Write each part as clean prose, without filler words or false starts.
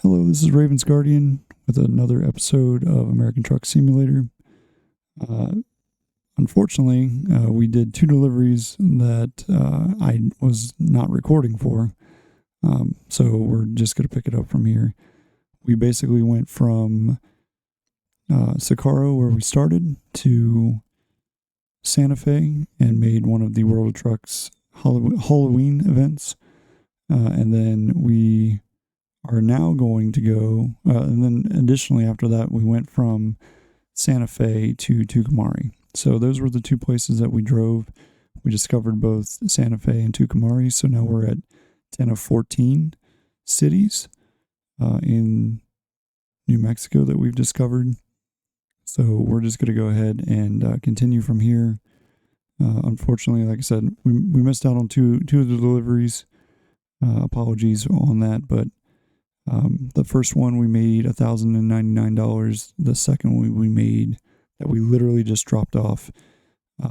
Hello, this is Raven's Guardian with another episode of American Truck Simulator. Uh, Unfortunately, we did two deliveries that I was not recording for, so we're just going to pick it up from here. We basically went from Sicaro, where we started, to Santa Fe and made one of the World of Trucks Halloween events, and then we are now going to go, and then additionally after that, we went from Santa Fe to Tucumari. So those were the two places that we drove. We discovered both Santa Fe and Tucumari, so now we're at 10 of 14 cities in New Mexico that we've discovered. So we're just going to go ahead and continue from here. Unfortunately, like I said, we missed out on two of the deliveries. Apologies on that, but the first one we made $1,099. The second one we made, that we literally just dropped off,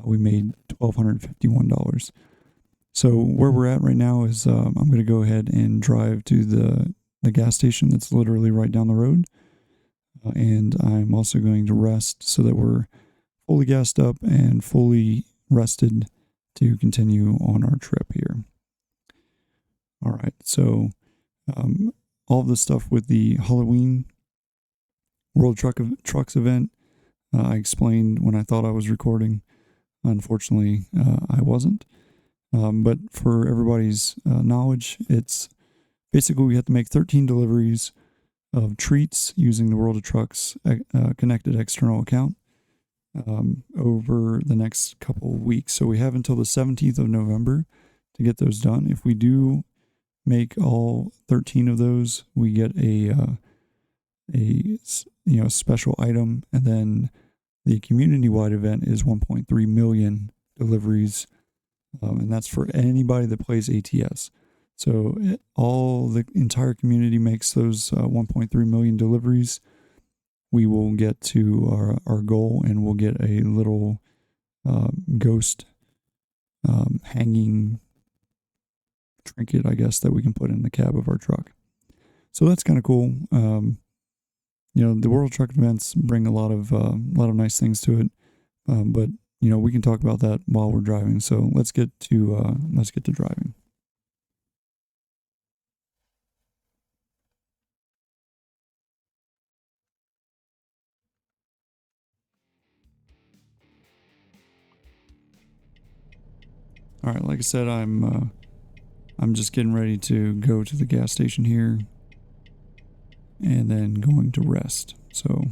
we made $1,251. So where we're at right now is I'm going to go ahead and drive to the gas station that's literally right down the road. And I'm also going to rest so that we're fully gassed up and fully rested to continue on our trip here. All right, so all of the stuff with the Halloween World Trucks event, I explained when I thought I was recording. Unfortunately, I wasn't. But for everybody's knowledge, it's basically we have to make 13 deliveries of treats using the World of Trucks connected external account over the next couple of weeks. So we have until the 17th of November to get those done. If we do make all 13 of those, we get a special item, and then the community-wide event is 1.3 million deliveries, and that's for anybody that plays ATS. So all the entire community makes those 1.3 million deliveries. We will get to our goal, and we'll get a little ghost hanging trinket, I guess, that we can put in the cab of our truck. So that's kind of cool. The World Truck events bring a lot of nice things to it, but we can talk about that while we're driving. So let's get to driving. All right, like I said, I'm just getting ready to go to the gas station here, and then going to rest. So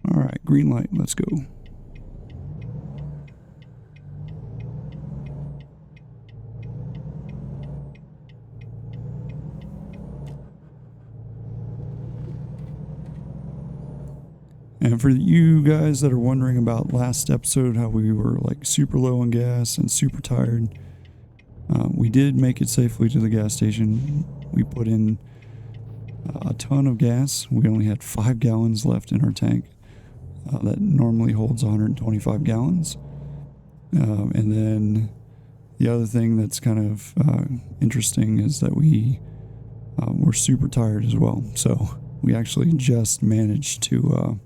all right, green light, let's go. And for you guys that are wondering about last episode, how we were like super low on gas and super tired, we did make it safely to the gas station. We put in a ton of gas. We only had 5 gallons left in our tank that normally holds 125 gallons. And then the other thing that's kind of interesting is that we were super tired as well. So we actually just managed to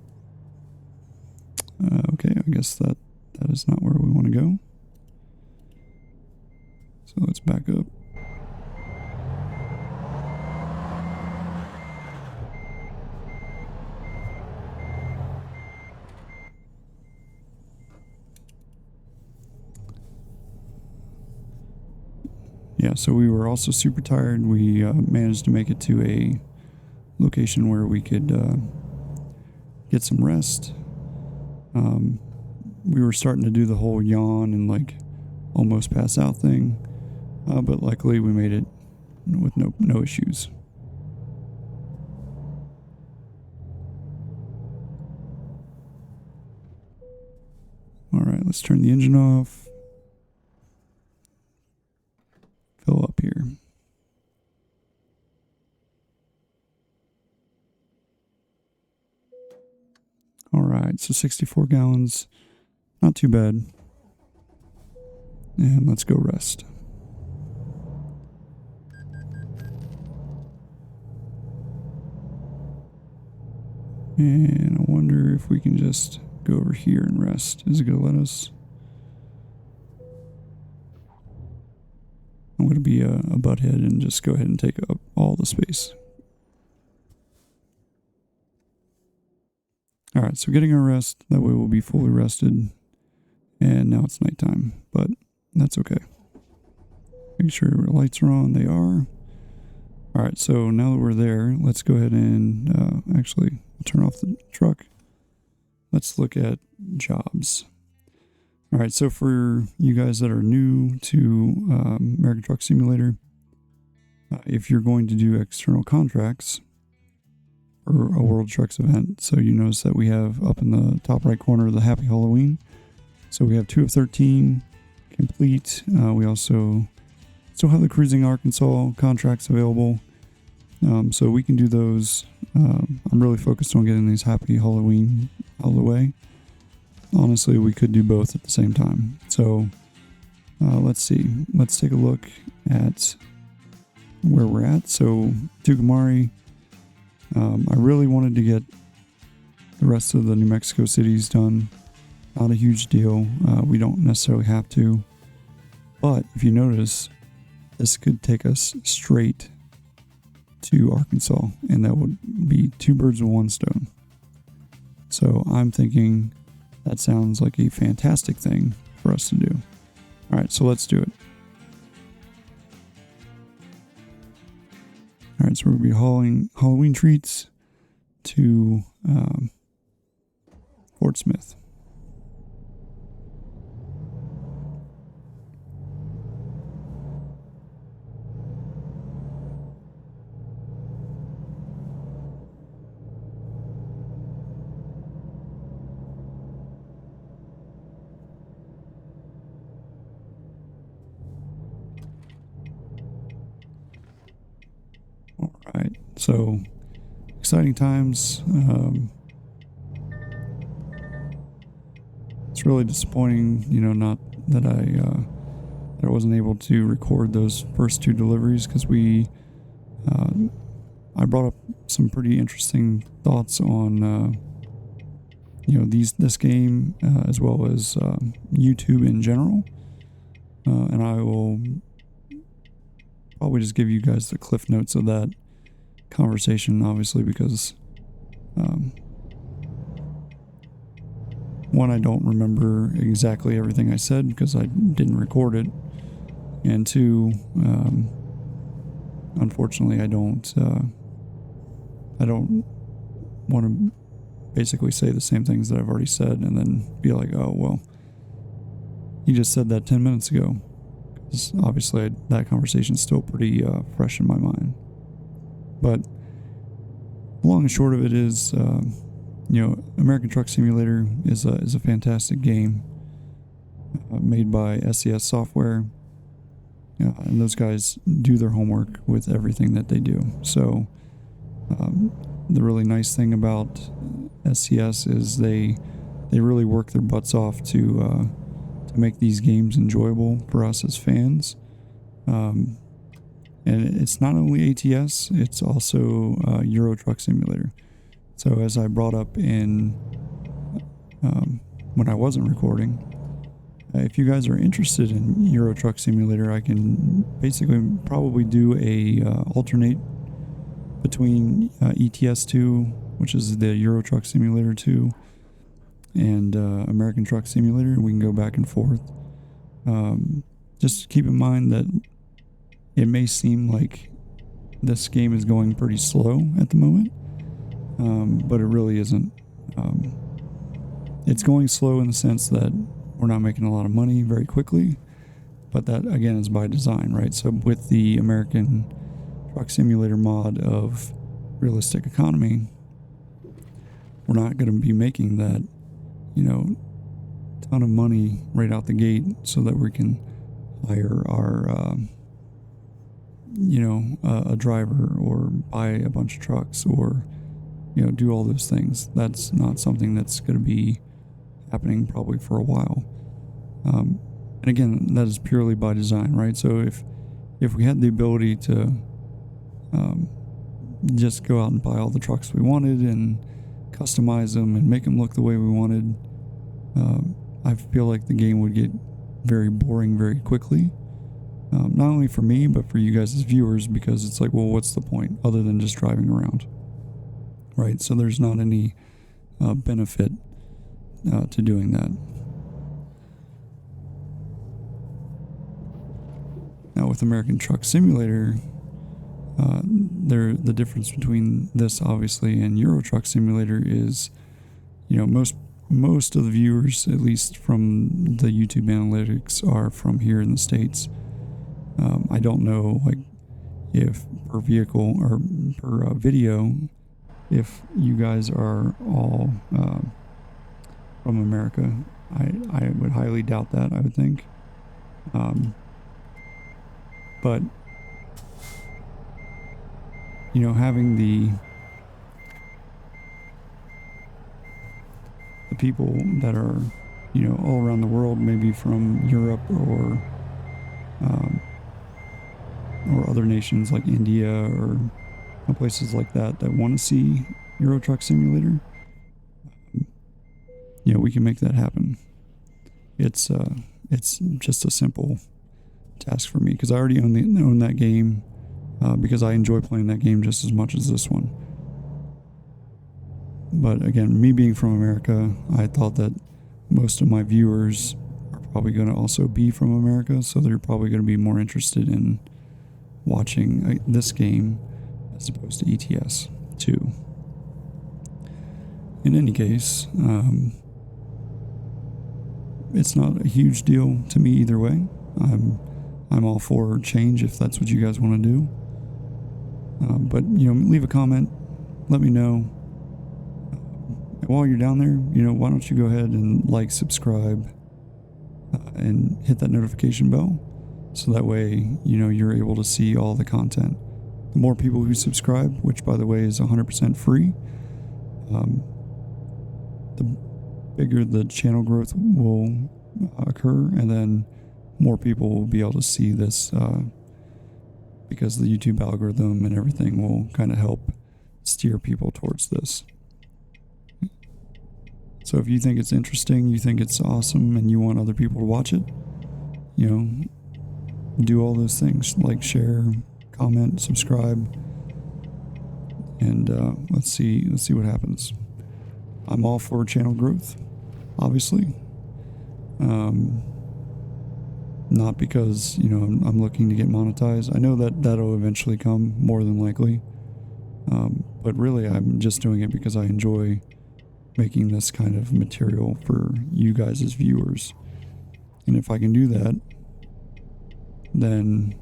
okay, I guess that is not where we want to go. So let's back up. Yeah, so we were also super tired. We managed to make it to a location where we could get some rest. We were starting to do the whole yawn and like almost pass out thing, but luckily we made it with no issues. All right, let's turn the engine off. Fill up here. All right, so 64 gallons, not too bad. And let's go rest. And I wonder if we can just go over here and rest. Is it going to let us? I'm going to be a butthead and just go ahead and take up all the space. All right, so getting our rest. That way we'll be fully rested. And now it's nighttime, but that's okay. Make sure our lights are on. They are. All right, so now that we're there, let's go ahead and actually turn off the truck. Let's look at jobs. All right, so for you guys that are new to American Truck Simulator, if you're going to do external contracts or a World Trucks event, so you notice that we have up in the top right corner the Happy Hauloween. So we have 2 of 13 complete. We also still have the Cruising Arkansas contracts available. So we can do those. I'm really focused on getting these Happy Hauloween out of the way. Honestly, we could do both at the same time. So let's see. Let's take a look at where we're at. So Tucumari, I really wanted to get the rest of the New Mexico cities done. Not a huge deal. We don't necessarily have to. But if you notice, this could take us straight to Arkansas, and that would be 2 birds with 1 stone. So I'm thinking that sounds like a fantastic thing for us to do. All right, so let's do it. All right, so we're going to be hauling Halloween treats to Fort Smith. Right, so exciting times. It's really disappointing, not that I wasn't able to record those first 2 deliveries because I brought up some pretty interesting thoughts on this game as well as YouTube in general, and I will probably just give you guys the cliff notes of that conversation, obviously, because one, I don't remember exactly everything I said because I didn't record it, and 2, unfortunately, I don't want to basically say the same things that I've already said and then be like, oh well, you just said that 10 minutes ago. Obviously, that conversation is still pretty fresh in my mind. But long and short of it is, American Truck Simulator is a fantastic game made by SES Software, and those guys do their homework with everything that they do. So the really nice thing about SES is they really work their butts off to make these games enjoyable for us as fans. And it's not only ATS, it's also Euro Truck Simulator. So as I brought up in when I wasn't recording, if you guys are interested in Euro Truck Simulator, I can basically probably do a alternate between ETS2, which is the Euro Truck Simulator 2, and American Truck Simulator, and we can go back and forth. Just keep in mind that it may seem like this game is going pretty slow at the moment, but it really isn't. It's going slow in the sense that we're not making a lot of money very quickly, But that, again, is by design, right? So with the American Truck Simulator mod of realistic economy, we're not going to be making that, ton of money right out the gate so that we can hire our, a driver or buy a bunch of trucks or, do all those things. That's not something that's going to be happening probably for a while. And again, that is purely by design, right? So if we had the ability to just go out and buy all the trucks we wanted and customize them and make them look the way we wanted, I feel like the game would get very boring very quickly. Not only for me, but for you guys as viewers, because it's like, well, what's the point other than just driving around, right? So there's not any benefit to doing that. Now with American Truck Simulator, the difference between this obviously and Euro Truck Simulator is, most of the viewers, at least from the YouTube analytics, are from here in the States. I don't know, like, if per vehicle or per video, if you guys are all from America. I would highly doubt that, I would think. But having the people that are all around the world, maybe from Europe or other nations like India or places like that want to see Euro Truck Simulator, we can make that happen. It's just a simple task for me, because I already own that game, because I enjoy playing that game just as much as this one. But again, me being from America, I thought that most of my viewers are probably going to also be from America, so they're probably going to be more interested in watching this game as opposed to ETS 2. In any case, it's not a huge deal to me either way. I'm all for change if that's what you guys want to do. But leave a comment, let me know. While you're down there, why don't you go ahead and like, subscribe, and hit that notification bell, so that way you're able to see all the content. The more people who subscribe, which by the way is 100% free, the bigger the channel growth will occur, and then more people will be able to see this, because the YouTube algorithm and everything will kind of help steer people towards this. So if you think it's interesting, you think it's awesome, and you want other people to watch it, do all those things, like, share, comment, subscribe, and let's see what happens. I'm all for channel growth, obviously. Not because I'm looking to get monetized. I know that'll eventually come, more than likely. But really, I'm just doing it because I enjoy making this kind of material for you guys as viewers. And if I can do that, then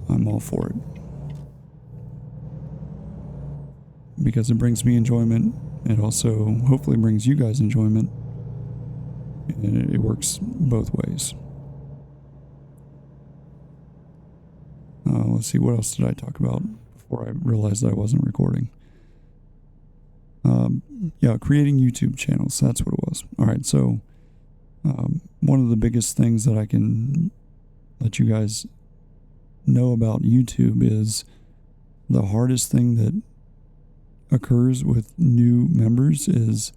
I'm all for it. Because it brings me enjoyment. It also hopefully brings you guys enjoyment. And it works both ways. Let's see, what else did I talk about before I realized that I wasn't recording? Creating YouTube channels. That's what it was. All right, so one of the biggest things that I can let you guys know about YouTube is the hardest thing that occurs with new members is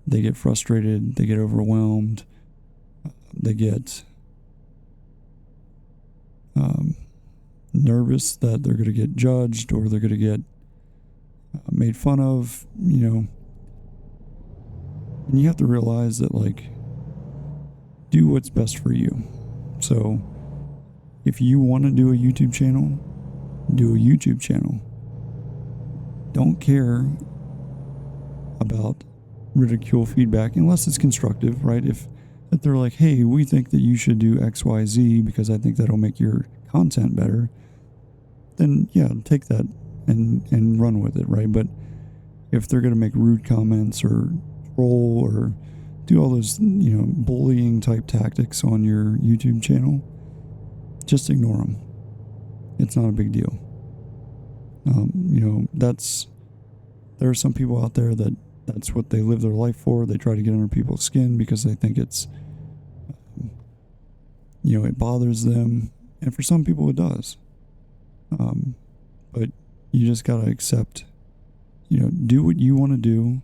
they get frustrated, they get overwhelmed, they get nervous that they're going to get judged or they're going to get made fun of, And you have to realize that, like, do what's best for you. So if you want to do a YouTube channel, do a YouTube channel. Don't care about ridicule feedback unless it's constructive, right? If that they're like, hey, we think that you should do XYZ because I think that'll make your content better, then yeah, take that and run with it, right? But if they're going to make rude comments or troll or do all those, bullying type tactics on your YouTube channel, just ignore them. It's not a big deal. There are some people out there that's what they live their life for. They try to get under people's skin because they think it's, it bothers them. And for some people it does. But you just got to accept, do what you want to do,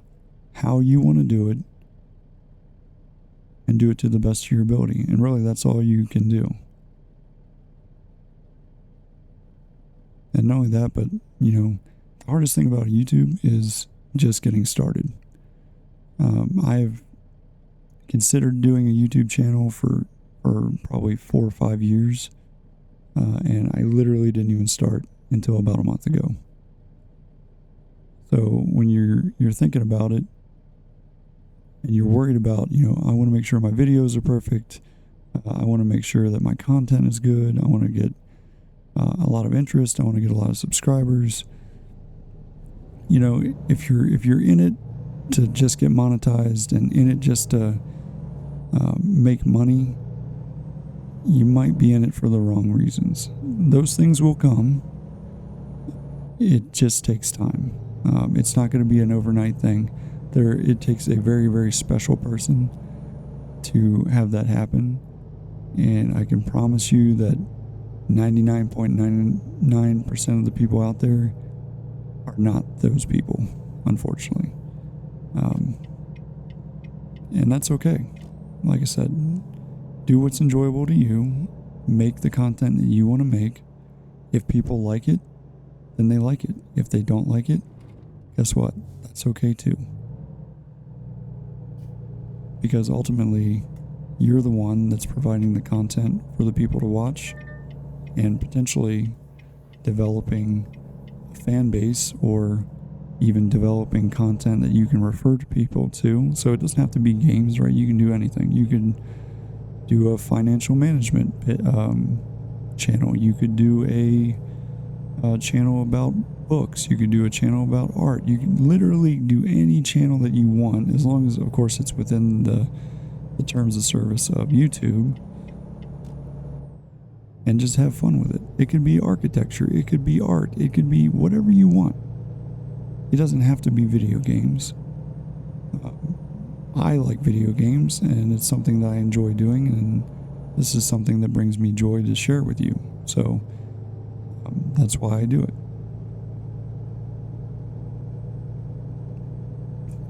how you want to do it, and do it to the best of your ability. And really, that's all you can do. And not only that, but, the hardest thing about YouTube is just getting started. I've considered doing a YouTube channel for probably 4 or 5 years, and I literally didn't even start until about a month ago. So when you're thinking about it, and you're worried about, I want to make sure my videos are perfect, I want to make sure that my content is good, I want to get a lot of interest, I want to get a lot of subscribers. If you're in it to just get monetized and in it just to make money, you might be in it for the wrong reasons. Those things will come. It just takes time. It's not going to be an overnight thing. It takes a very, very special person to have that happen. And I can promise you that 99.99% of the people out there are not those people, unfortunately. And that's okay. Like I said, do what's enjoyable to you. Make the content that you want to make. If people like it, then they like it. If they don't like it, guess what? That's okay too. Because ultimately, you're the one that's providing the content for the people to watch and potentially developing a fan base or even developing content that you can refer to people to. So it doesn't have to be games, right? You can do anything. You can do a financial management channel. You could do a channel about books. You could do a channel about art. You can literally do any channel that you want, as long as, of course, it's within the terms of service of YouTube, and just have fun with it. It could be architecture, it could be art, it could be whatever you want. It doesn't have to be video games. I like video games, and it's something that I enjoy doing, and this is something that brings me joy to share with you. So that's why I do it.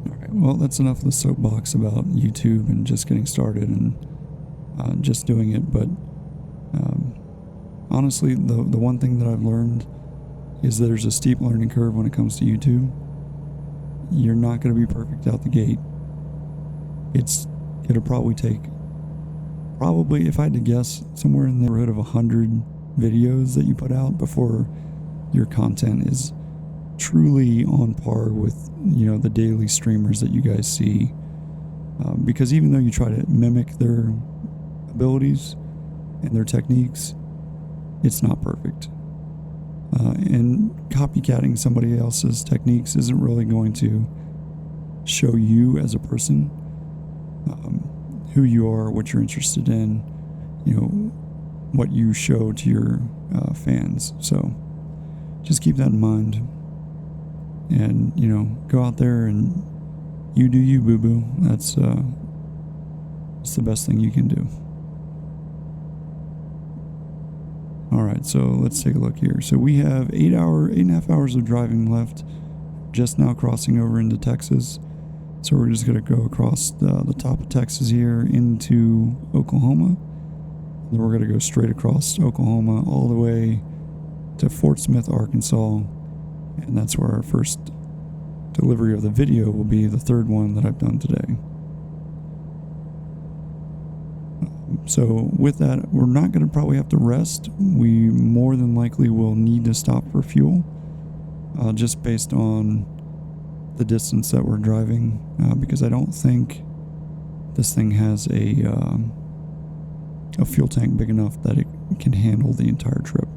Alright, well, that's enough of the soapbox about YouTube and just getting started and just doing it. But honestly, the one thing that I've learned is that there's a steep learning curve when it comes to YouTube. You're not going to be perfect out the gate. It'll probably take, if I had to guess, somewhere in the neighborhood of 100 videos that you put out before your content is truly on par with, the daily streamers that you guys see. Because even though you try to mimic their abilities and their techniques, it's not perfect. And copycatting somebody else's techniques isn't really going to show you as a person who you are, what you're interested in, what you show to your fans. So just keep that in mind, and go out there and you do you, boo-boo. That's the best thing you can do. Alright, so let's take a look here. So we have 8.5 hours of driving left, just now crossing over into Texas. So we're just going to go across the top of Texas here into Oklahoma. Then we're going to go straight across Oklahoma all the way to Fort Smith, Arkansas. And that's where our first delivery of the video will be, the third one that I've done today. So with that, we're not going to probably have to rest. We more than likely will need to stop for fuel, just based on the distance that we're driving, because I don't think this thing has a fuel tank big enough that it can handle the entire trip.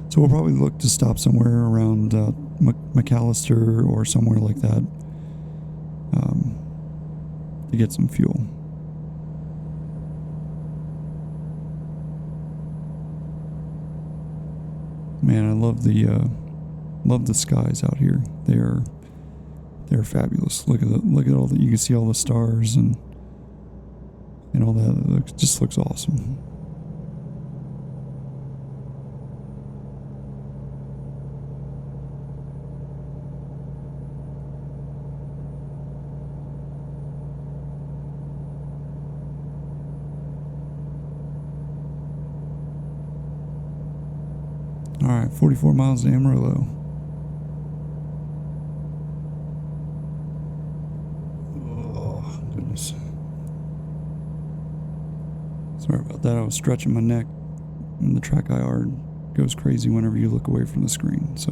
So we'll probably look to stop somewhere around McAllister or somewhere like that to get some fuel. Man, I love the skies out here. They're fabulous. Look at all that. You can see all the stars and all that. It just looks awesome. All right, 44 miles to Amarillo. Oh, goodness. Sorry about that. I was stretching my neck, and the track IR goes crazy whenever you look away from the screen, so.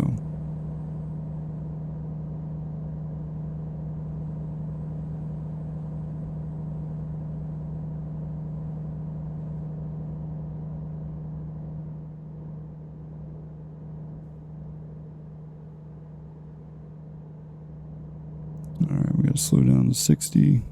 Alright, we gotta slow down to 60.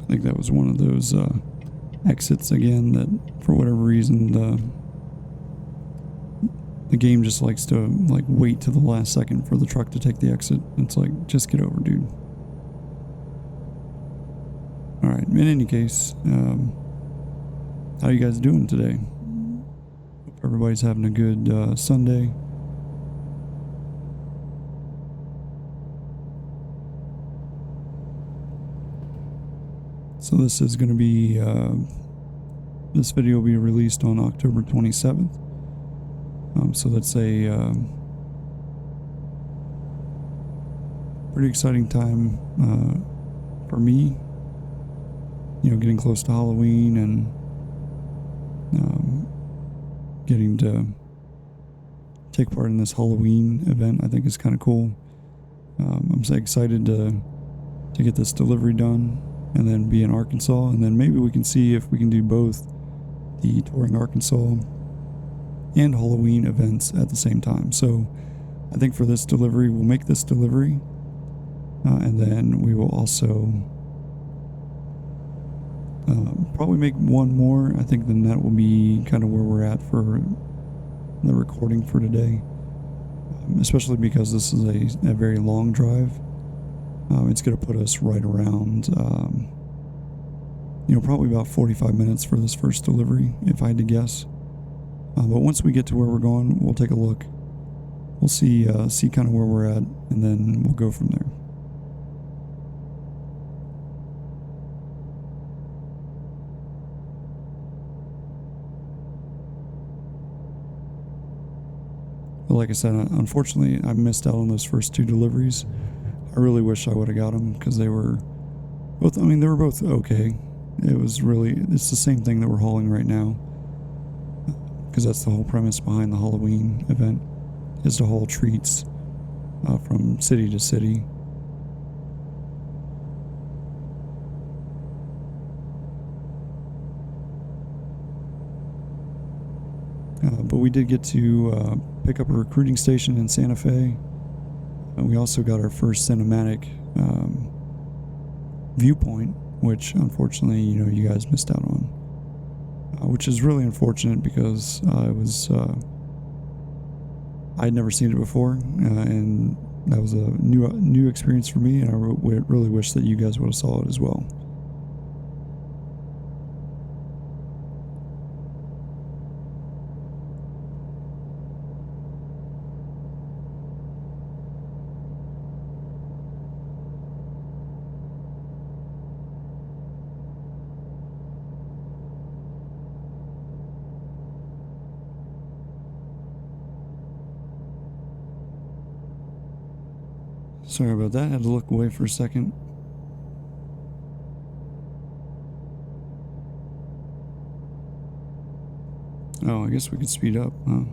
I think that was one of those exits again that, for whatever reason, the game just likes to like wait to the last second for the truck to take the exit. It's like, just get over, dude. All right. In any case, how you guys doing today? Hope everybody's having a good Sunday. So this is going to be, this video will be released on October 27th. So that's a pretty exciting time for me. You know, getting close to Halloween and getting to take part in this Halloween event, I think is kind of cool. I'm so excited to get this delivery done and then be in Arkansas, and then maybe we can see if we can do both the Touring Arkansas and Halloween events at the same time. So I think for this delivery, we'll make this delivery, and then we will also probably make one more. I think then that will be kind of where we're at for the recording for today, especially because this is a very long drive. It's going to put us right around, probably about 45 minutes for this first delivery, if I had to guess. But once we get to where we're going, we'll take a look. We'll see kind of where we're at, and then we'll go from there. But like I said, unfortunately, I missed out on those first two deliveries. I really wish I would have got them because they were both, they were both okay. It's the same thing that we're hauling right now, because that's the whole premise behind the Halloween event, is to haul treats from city to city. But we did get to pick up a recruiting station in Santa Fe. And we also got our first cinematic viewpoint which unfortunately, you guys missed out on. Which is really unfortunate because I'd never seen it before, and that was a new experience for me, and I really wish that you guys would have saw it as well. Sorry about that, I had to look away for a second. Oh, I guess we could speed up, huh?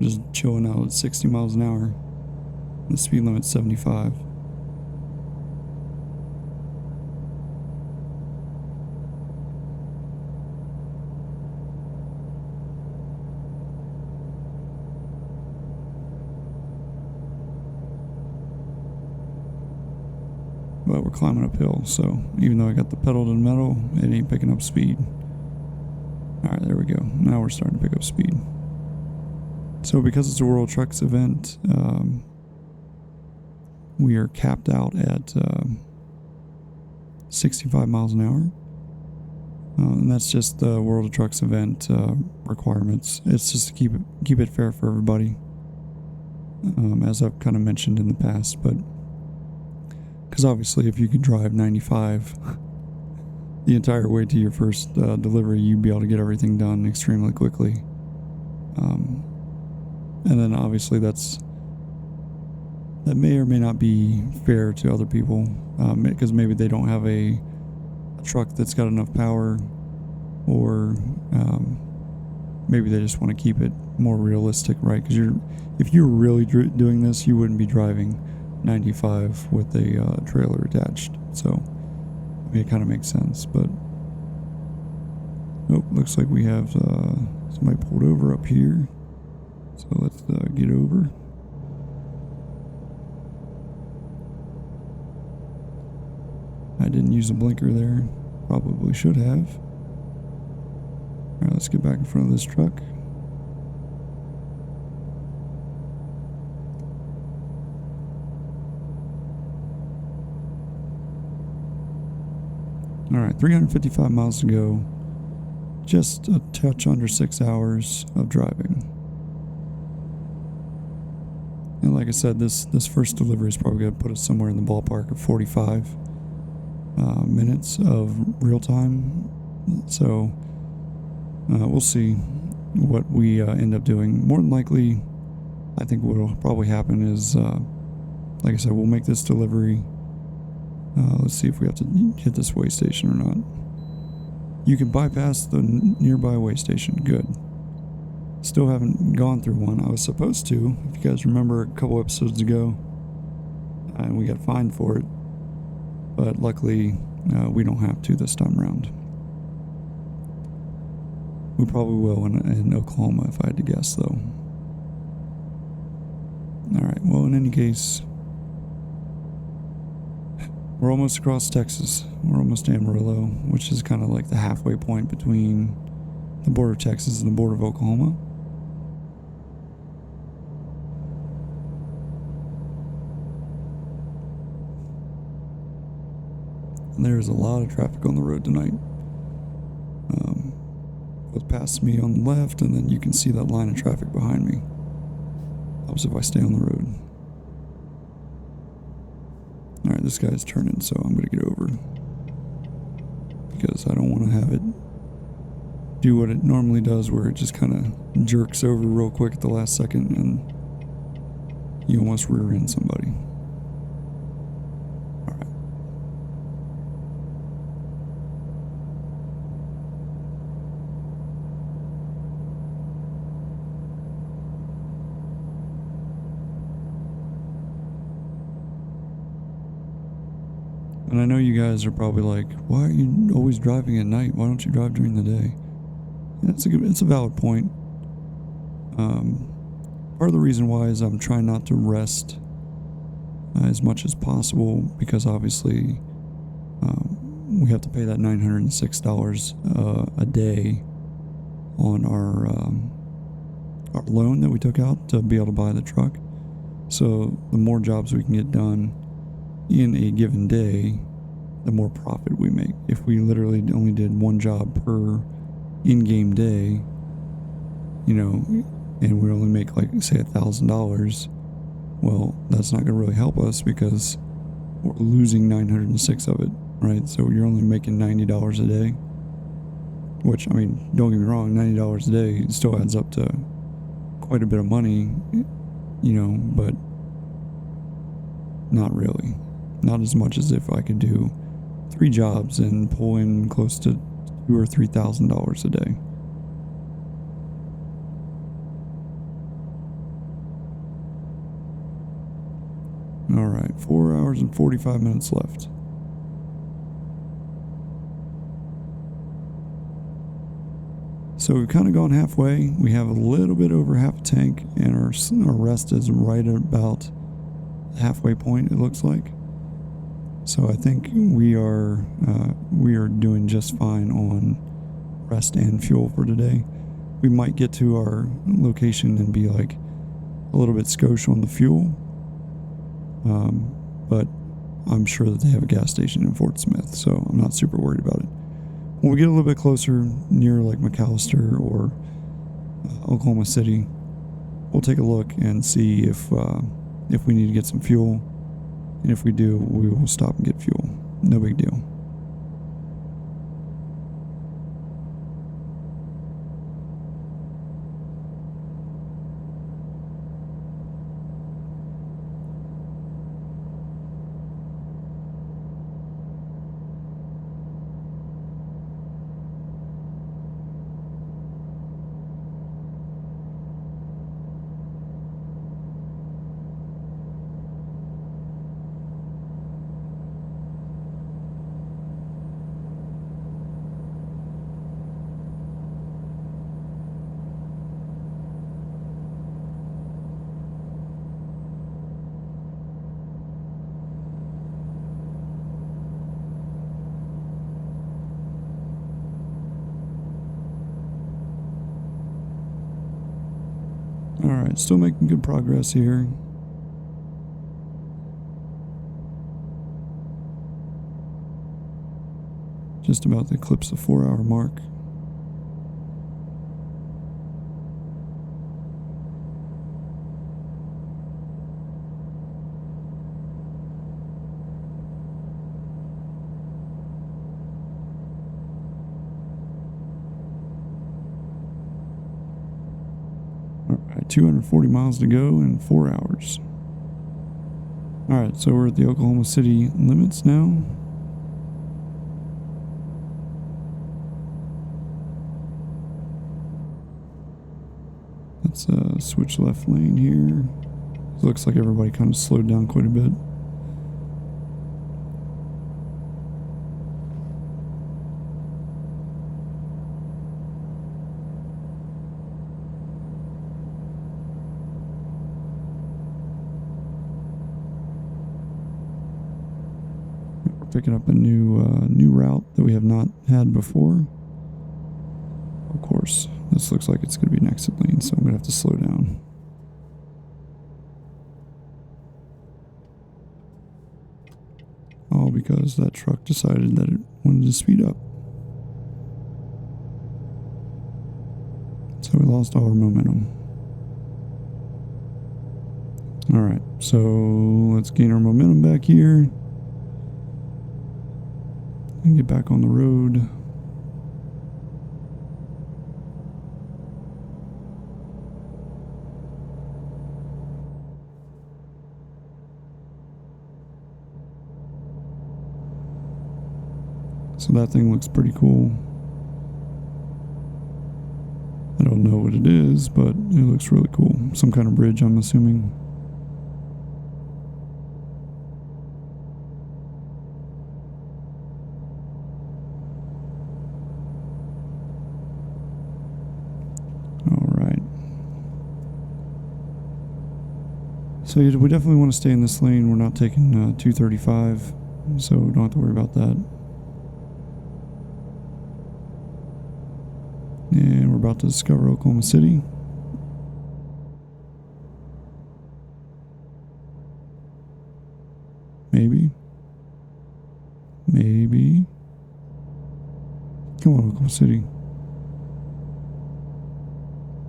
Just chilling out at 60 miles an hour. The speed limit's 75. But we're climbing uphill, so even though I got the pedal to the metal, it ain't picking up speed. Alright, there we go. Now we're starting to pick up speed. So because it's a World Trucks event, we are capped out at 65 miles an hour. And that's just the World of Trucks event requirements. It's just to keep it fair for everybody, as I've kind of mentioned in the past. But because obviously if you could drive 95 the entire way to your first delivery, you'd be able to get everything done extremely quickly. And then obviously that may or may not be fair to other people, because maybe they don't have a truck that's got enough power, or maybe they just want to keep it more realistic, right? Because if you were really doing this, you wouldn't be driving 95 with a trailer attached. So I mean, it kind of makes sense. But oh, looks like we have somebody pulled over up here, so let's get over. I didn't use a blinker there, probably should have. Alright, let's get back in front of this truck. Alright, 355 miles to go. Just a touch under 6 hours of driving. And like I said, this first delivery is probably going to put us somewhere in the ballpark of 45 minutes of real time. So we'll see what we end up doing. More than likely, I think what will probably happen is, like I said, we'll make this delivery. Let's see if we have to hit this way station or not. You can bypass the nearby way station. Good. Still haven't gone through one. I was supposed to, if you guys remember a couple episodes ago, and we got fined for it. But luckily, we don't have to this time around. We probably will in Oklahoma, if I had to guess, though. Alright, well, in any case, we're almost across Texas. We're almost to Amarillo, which is kind of like the halfway point between the border of Texas and the border of Oklahoma. And there's a lot of traffic on the road tonight. Goes past me on the left, and then you can see that line of traffic behind me. Helps if I stay on the road. Alright, this guy's turning, so I'm going to get over. Because I don't want to have it do what it normally does, where it just kind of jerks over real quick at the last second, and you almost rear end somebody. Alright. And I know you guys are probably like, why are you always driving at night? Why don't you drive during the day? Yeah, it's a valid point. Part of the reason why is I'm trying not to rest as much as possible, because obviously we have to pay that $906 a day on our loan that we took out to be able to buy the truck. So the more jobs we can get done in a given day, the more profit we make. If we literally only did one job per in-game day, you know, and we only make, like, say $1,000, well, that's not going to really help us because we're losing 906 of it, right? So you're only making $90 a day, which, I mean, don't get me wrong, $90 a day still adds up to quite a bit of money, you know, but not really. Not as much as if I could do 3 jobs and pull in close to $2,000 or $3,000 a day. All right, 4 hours and 45 minutes left. So we've kind of gone halfway. We have a little bit over half a tank, and our rest is right at about the halfway point, it looks like. So I think we are doing just fine on rest and fuel for today. We might get to our location and be like a little bit skosh on the fuel, but I'm sure that they have a gas station in Fort Smith, so I'm not super worried about it. When we get a little bit closer, near like McAllister or Oklahoma City, we'll take a look and see if we need to get some fuel. And if we do, we will stop and get fuel. No big deal. Alright, still making good progress here. Just about to eclipse the 4-hour mark. Alright, 240 miles to go in 4 hours. Alright, so we're at the Oklahoma City limits now. Let's switch left lane here. It looks like everybody kind of slowed down quite a bit. We're picking up a new route that we have not had before. Of course, this looks like it's going to be an exit lane, so I'm going to have to slow down. All because that truck decided that it wanted to speed up. So we lost all our momentum. Alright, so let's gain our momentum back here. And get back on the road. So that thing looks pretty cool. I don't know what it is, but it looks really cool. Some kind of bridge, I'm assuming. Alright. So we definitely want to stay in this lane. We're not taking 235, so don't have to worry about that. about to discover Oklahoma City. Maybe. Come on, Oklahoma City.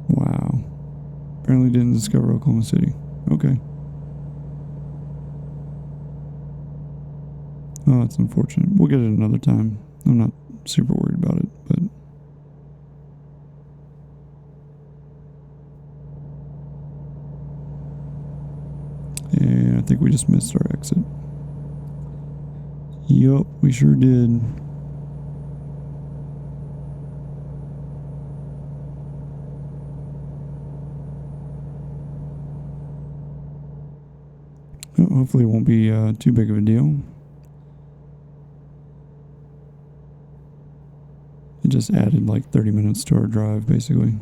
Wow. Apparently didn't discover Oklahoma City. Okay. Oh, that's unfortunate. We'll get it another time. I'm not super worried about it, but... And I think we just missed our exit. Yup, we sure did. Hopefully it won't be too big of a deal. It just added like 30 minutes to our drive, basically.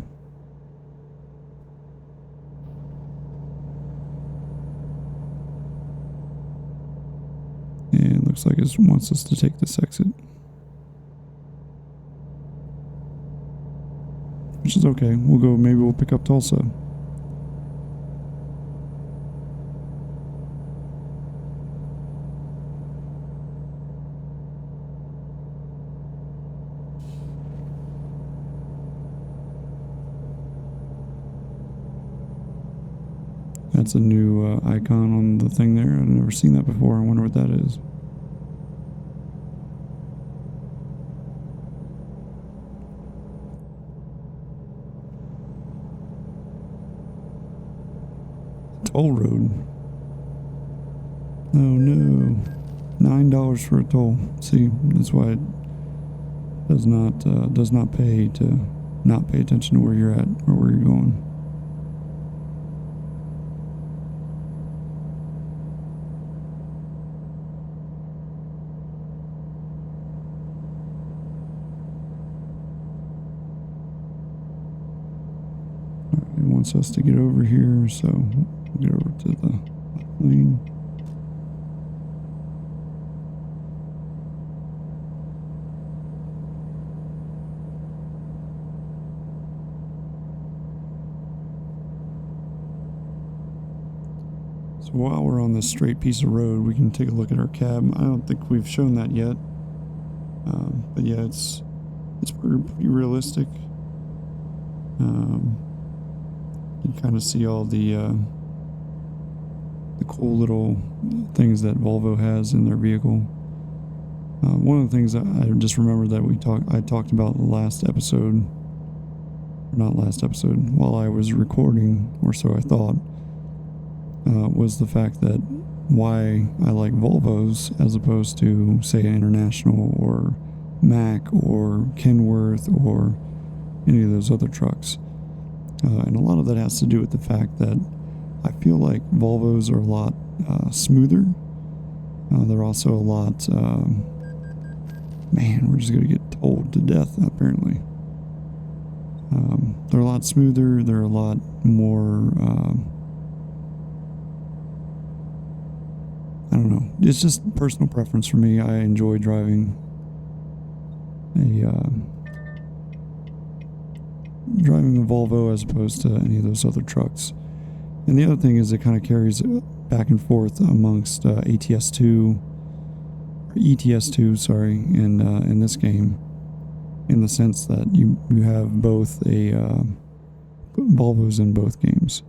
And it looks like it wants us to take this exit. Which is okay. Maybe we'll pick up Tulsa. That's a new icon on the thing there. I've never seen that before. I wonder what that is. Toll road. Oh no. $9 for a toll. See, that's why it does not pay to not pay attention to where you're at or where you're going. It wants us to get over here, so we'll get over to the lane. So while we're on this straight piece of road, we can take a look at our cab. I don't think we've shown that yet, but yeah, it's pretty realistic. You can kind of see all the cool little things that Volvo has in their vehicle. One of the things that I just remembered that I talked about the last episode, or not last episode, while I was recording, or so I thought, was the fact that why I like Volvos as opposed to, say, International or Mack or Kenworth or any of those other trucks. And a lot of that has to do with the fact that I feel like Volvos are a lot smoother. They're also a lot... man, we're just going to get told to death, apparently. They're a lot smoother. They're a lot more... I don't know. It's just personal preference for me. I enjoy driving a Volvo as opposed to any of those other trucks. And the other thing is it kind of carries back and forth amongst ETS2, in this game, in the sense that you have both Volvos in both games.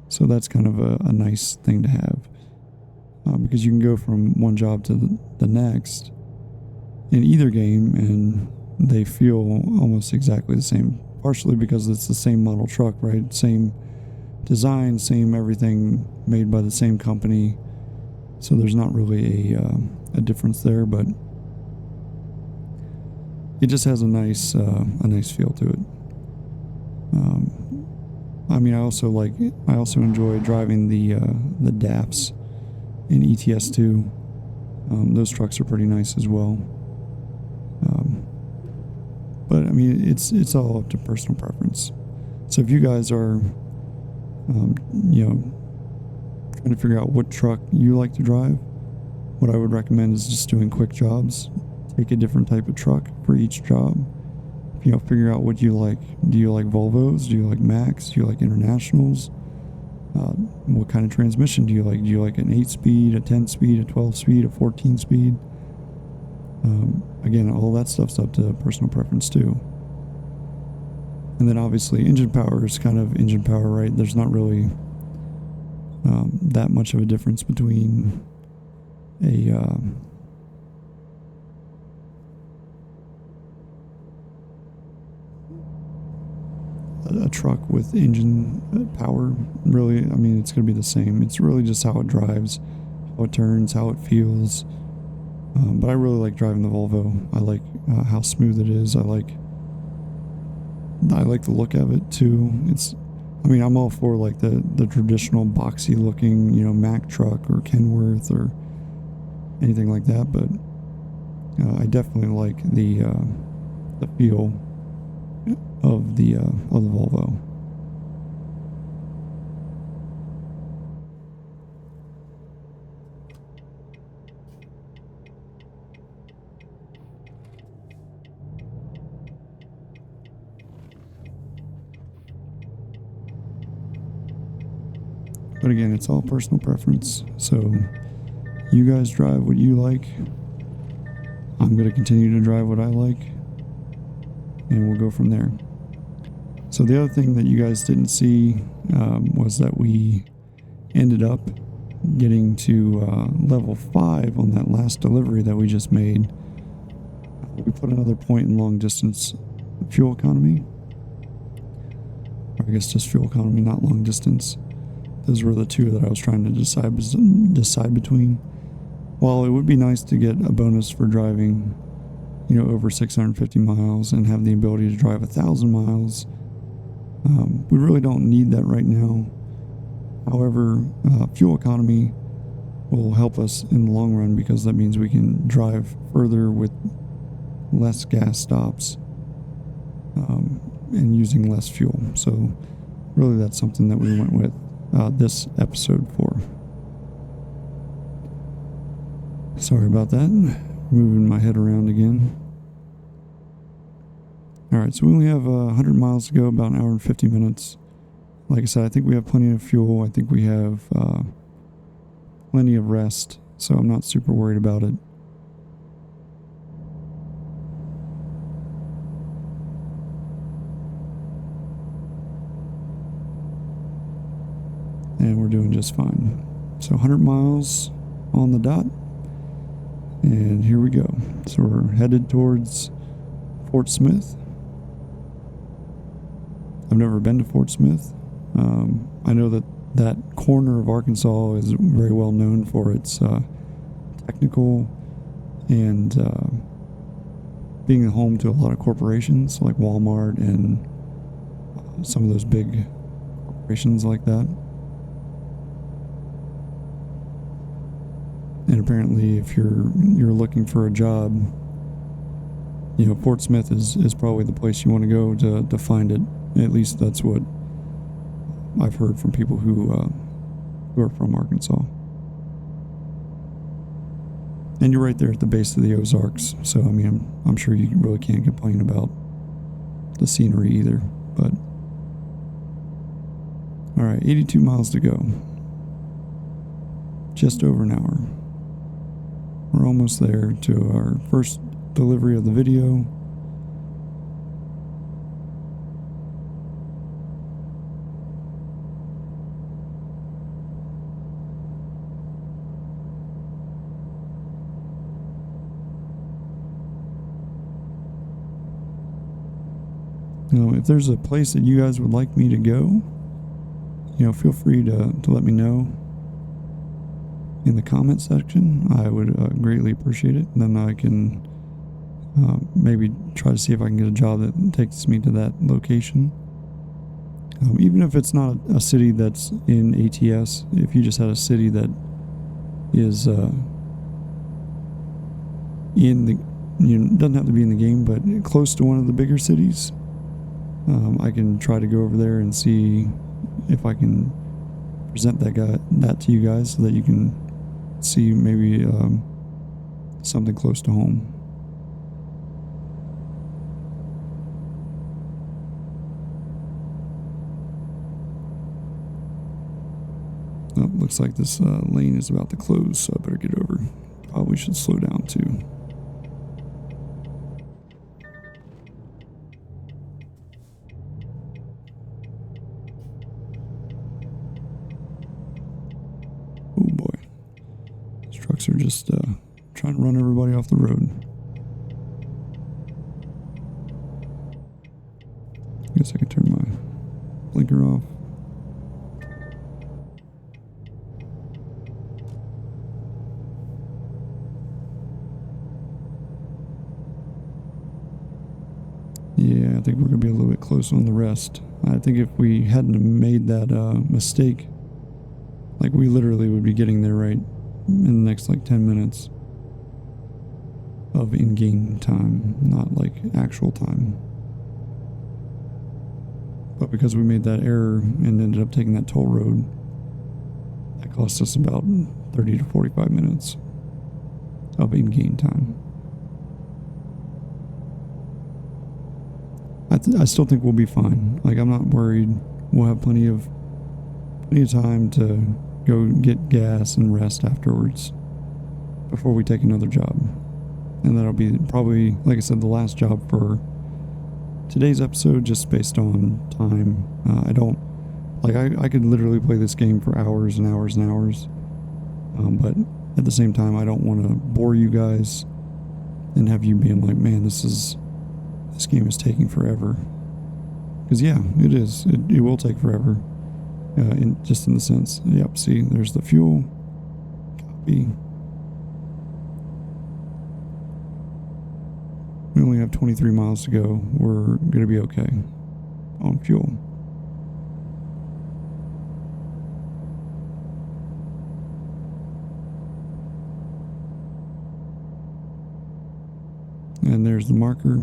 So that's kind of a nice thing to have. Because you can go from one job to the next in either game and they feel almost exactly the same, partially because it's the same model truck, right? Same design, same everything, made by the same company, so there's not really a difference there, but it just has a nice feel to it. I mean, I also enjoy driving the DAFs in ETS2. Those trucks are pretty nice as well. But I mean, it's all up to personal preference. So if you guys are, trying to figure out what truck you like to drive, what I would recommend is just doing quick jobs. Take a different type of truck for each job. figure out what you like. Do you like Volvos? Do you like Max? Do you like Internationals? What kind of transmission do you like? Do you like an 8-speed, a 10-speed, a 12-speed, a 14-speed? Again, all that stuff's up to personal preference too. And then obviously engine power is kind of engine power, right? There's not really that much of a difference between a truck with engine power. Really, I mean, it's going to be the same. It's really just how it drives, how it turns, how it feels. But I really like driving the Volvo. I like how smooth it is. I like the look of it too. I'm all for like the traditional boxy looking, Mack truck or Kenworth or anything like that. But I definitely like the feel of the Volvo. But again, it's all personal preference. So you guys drive what you like. I'm going to continue to drive what I like. And we'll go from there. So the other thing that you guys didn't see was that we ended up getting to level 5 on that last delivery that we just made. We put another point in long distance fuel economy. Or I guess just fuel economy, not long distance. Those were the two that I was trying to decide between. While it would be nice to get a bonus for driving, over 650 miles and have the ability to drive 1,000 miles, we really don't need that right now. However, fuel economy will help us in the long run because that means we can drive further with less gas stops and using less fuel. So really that's something that we went with this episode for. Sorry about that. Moving my head around again. Alright, so we only have 100 miles to go, about an hour and 50 minutes. Like I said, I think we have plenty of fuel. I think we have plenty of rest, so I'm not super worried about it. And we're doing just fine. So 100 miles on the dot. And here we go. So we're headed towards Fort Smith. I've never been to Fort Smith. I know that corner of Arkansas is very well known for its technical and being home to a lot of corporations like Walmart and some of those big corporations like that. And apparently, if you're looking for a job, Fort Smith is probably the place you want to go to find it. At least that's what I've heard from people who are from Arkansas. And you're right there at the base of the Ozarks, so I'm sure you really can't complain about the scenery either. But all right, 82 miles to go. Just over an hour. We're almost there to our first delivery of the video. If there's a place that you guys would like me to go, feel free to let me know in the comment section. I would greatly appreciate it. And then I can maybe try to see if I can get a job that takes me to that location. Even if it's not a city that's in ATS, if you just had a city that is in the, doesn't have to be in the game, but close to one of the bigger cities, I can try to go over there and see if I can present that to you guys so that you can see maybe something close to home. Oh, looks like this lane is about to close, so I better get over. Probably should slow down too. Oh boy. These trucks are just trying to run everybody off the road. Guess I could turn my blinker off. Yeah, I think we're going to be a little bit close on the rest. I think if we hadn't have made that mistake, like we literally would be getting there right in the next like 10 minutes of in-game time, not like actual time. But because we made that error and ended up taking that toll road, that cost us about 30 to 45 minutes of in-game time. I still think we'll be fine. Like, I'm not worried. We'll have plenty of time to go get gas and rest afterwards before we take another job. And that'll be probably, like I said, the last job for today's episode, just based on time. I don't, like, I could literally play this game for hours and hours and hours. But at the same time, I don't want to bore you guys and have you being like, man, this game is taking forever. Because yeah, it is. It will take forever. In the sense, yep, see, there's the fuel. Copy. We only have 23 miles to go. We're going to be okay on fuel. And there's the marker.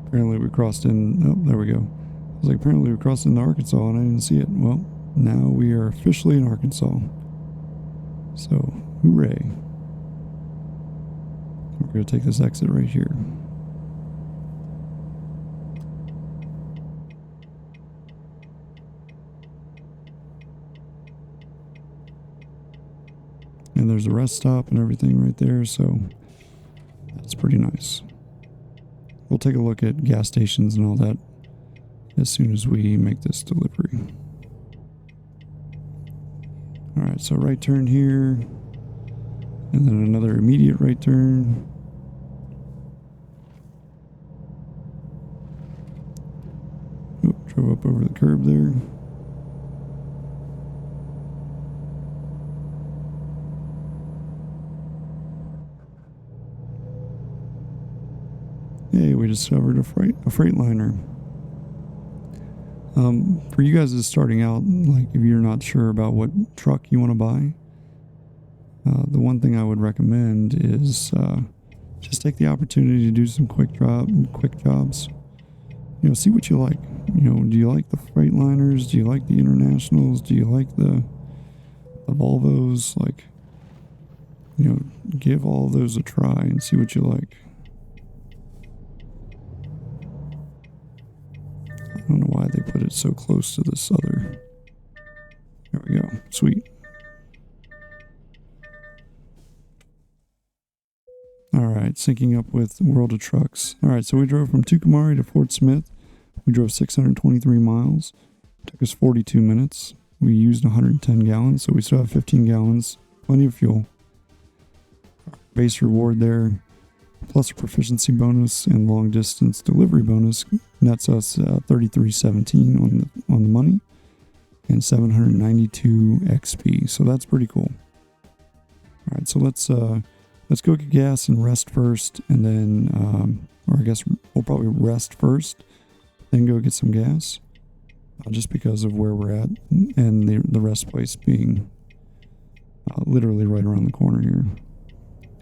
Apparently we crossed in, oh, there we go. I was like, apparently we crossed into Arkansas and I didn't see it. Well, now we are officially in Arkansas. So, hooray. We're going to take this exit right here. And there's a rest stop and everything right there, so that's pretty nice. We'll take a look at gas stations and all that as soon as we make this delivery. Alright, so right turn here, and then another immediate right turn. Oop, drove up over the curb there. Hey, we discovered a Freightliner. For you guys that's starting out, like if you're not sure about what truck you want to buy, the one thing I would recommend is just take the opportunity to do some quick jobs. You know, see what you like. You know, do you like the Freightliners? Do you like the Internationals? Do you like the Volvos? Like, you know, give all of those a try and see what you like. I don't know why they put it so close to this other. There we go. Sweet. Alright, syncing up with World of Trucks. Alright, so we drove from Tucumari to Fort Smith. We drove 623 miles. Took us 42 minutes. We used 110 gallons, so we still have 15 gallons. Plenty of fuel. Base reward there, plus a proficiency bonus and long distance delivery bonus, nets us 3317 on the money and 792 XP. So that's pretty cool. All right, so let's go get gas and rest first, and then or I guess we'll probably rest first, then go get some gas, just because of where we're at and the rest place being literally right around the corner here.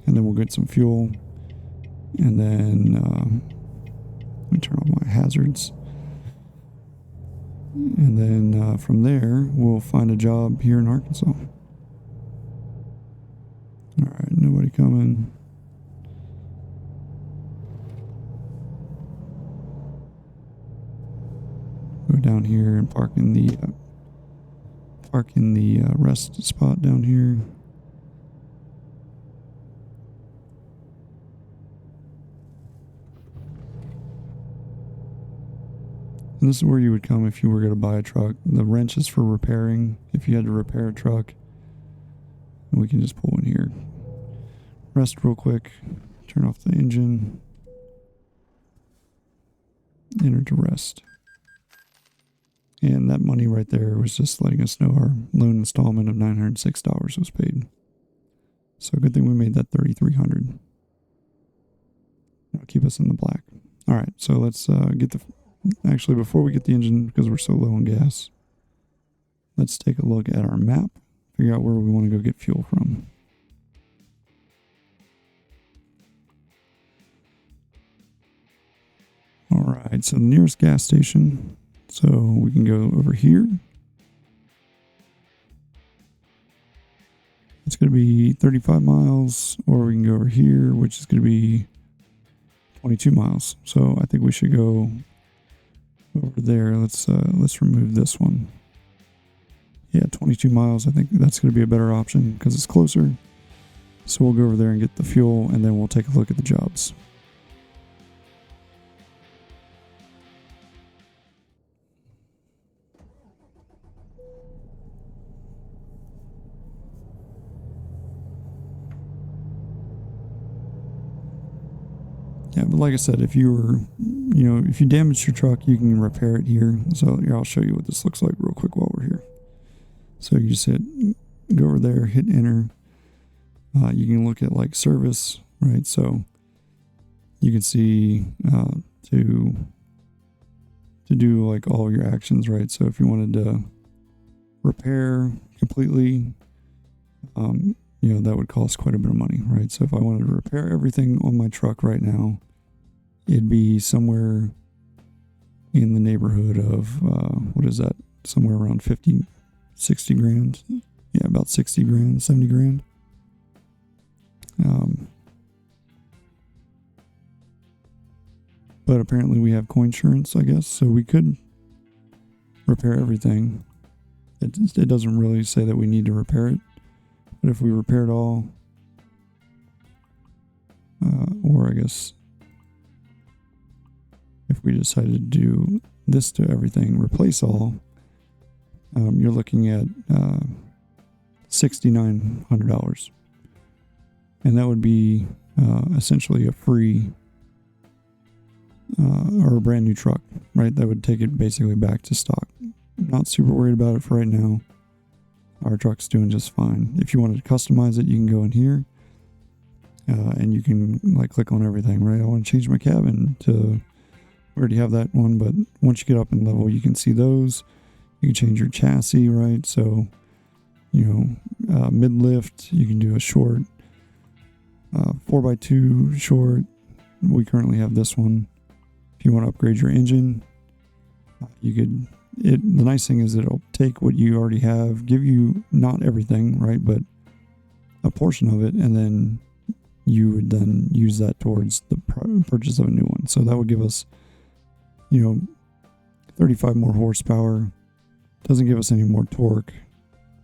And then we'll get some fuel. And then, let me turn on my hazards. And then from there, we'll find a job here in Arkansas. Alright, nobody coming. Go down here and park in the rest spot down here. And this is where you would come if you were going to buy a truck. The wrench is for repairing. If you had to repair a truck, and we can just pull in here. Rest real quick. Turn off the engine. Enter to rest. And that money right there was just letting us know our loan installment of $906 was paid. So good thing we made that $3,300. That'll keep us in the black. All right, so let's get the... Actually, before we get the engine, because we're so low on gas, let's take a look at our map, figure out where we want to go get fuel from. All right, so the nearest gas station, so we can go over here. It's going to be 35 miles, or we can go over here, which is going to be 22 miles. So I think we should go over there. Let's remove this one. Yeah, 22 miles. I think that's going to be a better option because it's closer. So we'll go over there and get the fuel, and then we'll take a look at the jobs. Yeah, but like I said, if you damaged your truck, you can repair it here. So here, I'll show you what this looks like real quick while we're here. So you just go over there, hit enter. You can look at like service, right? So you can see to do like all your actions, right? So if you wanted to repair completely, that would cost quite a bit of money, right? So if I wanted to repair everything on my truck right now, it'd be somewhere in the neighborhood of, what is that? Somewhere around 50, 60 grand. Yeah, about 60 grand, 70 grand. But apparently we have coinsurance, I guess, so we could repair everything. It doesn't really say that we need to repair it. But if we repair it all, or I guess if we decided to do this to everything, replace all, you're looking at $6,900. And that would be essentially a free or a brand new truck, right? That would take it basically back to stock. Not super worried about it for right now. Our truck's doing just fine. If you wanted to customize it, you can go in here and you can like click on everything, right? I want to change my cabin to, we already have that one, but once you get up in level, you can see those. You can change your chassis, right? So, mid-lift, you can do a short, 4x2 short. We currently have this one. If you want to upgrade your engine, you could. The nice thing is it'll take what you already have, give you not everything, right, but a portion of it, and then you would then use that towards the purchase of a new one. So that would give us, 35 more horsepower. Doesn't give us any more torque.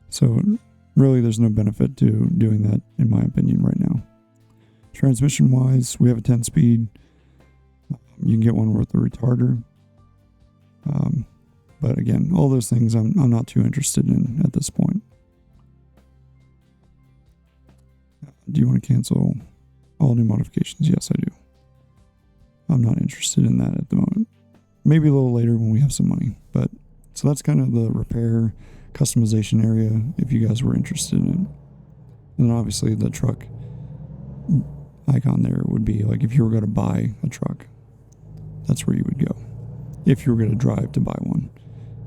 So really there's no benefit to doing that, in my opinion, right now. Transmission-wise, we have a 10-speed. You can get one with a retarder. But again, all those things I'm not too interested in at this point. Do you want to cancel all new modifications? Yes, I do. I'm not interested in that at the moment. Maybe a little later when we have some money. But so that's kind of the repair customization area if you guys were interested in it. And then obviously the truck icon there would be like if you were going to buy a truck, that's where you would go. If you were going to drive to buy one.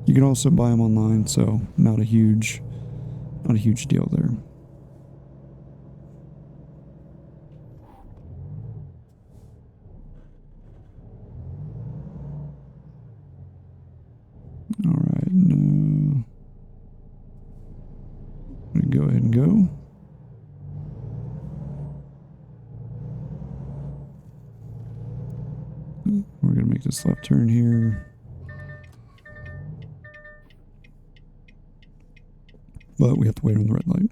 You can also buy them online, so not a huge deal there. All right. go ahead and go. We're going to make this left turn here. But we have to wait on the red light.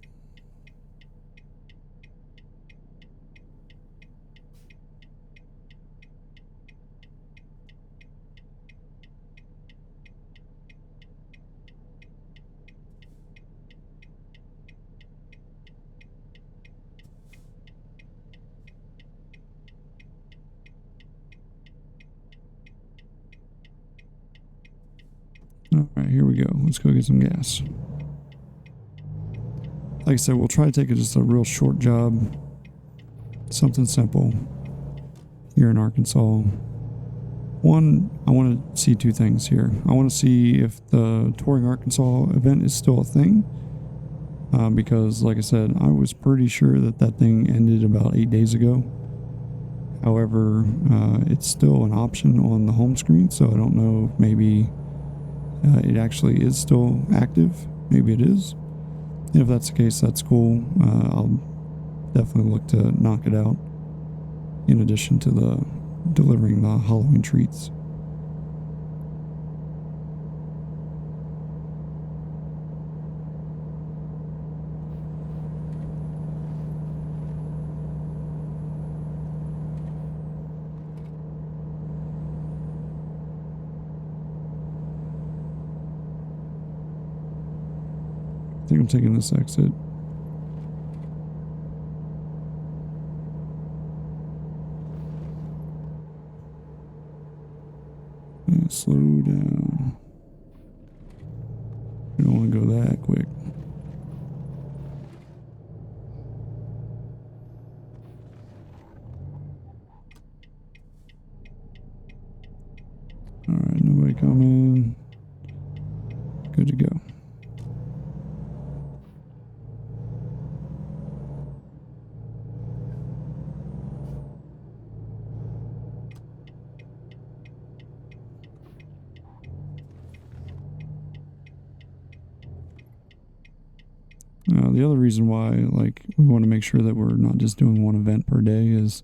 All right, here we go. Let's go get some gas. Like I said, we'll try to take just a real short job. Something simple here in Arkansas. One, I want to see two things here. I want to see if the Touring Arkansas event is still a thing. Because, like I said, I was pretty sure that thing ended about 8 days ago. However, it's still an option on the home screen, so I don't know if maybe it actually is still active. Maybe it is. If that's the case, that's cool. I'll definitely look to knock it out in addition to delivering the Halloween treats. I think I'm taking this exit. Yeah, slow down. We don't want to go that quick. Alright, nobody coming. Good to go. The other reason why, we want to make sure that we're not just doing one event per day is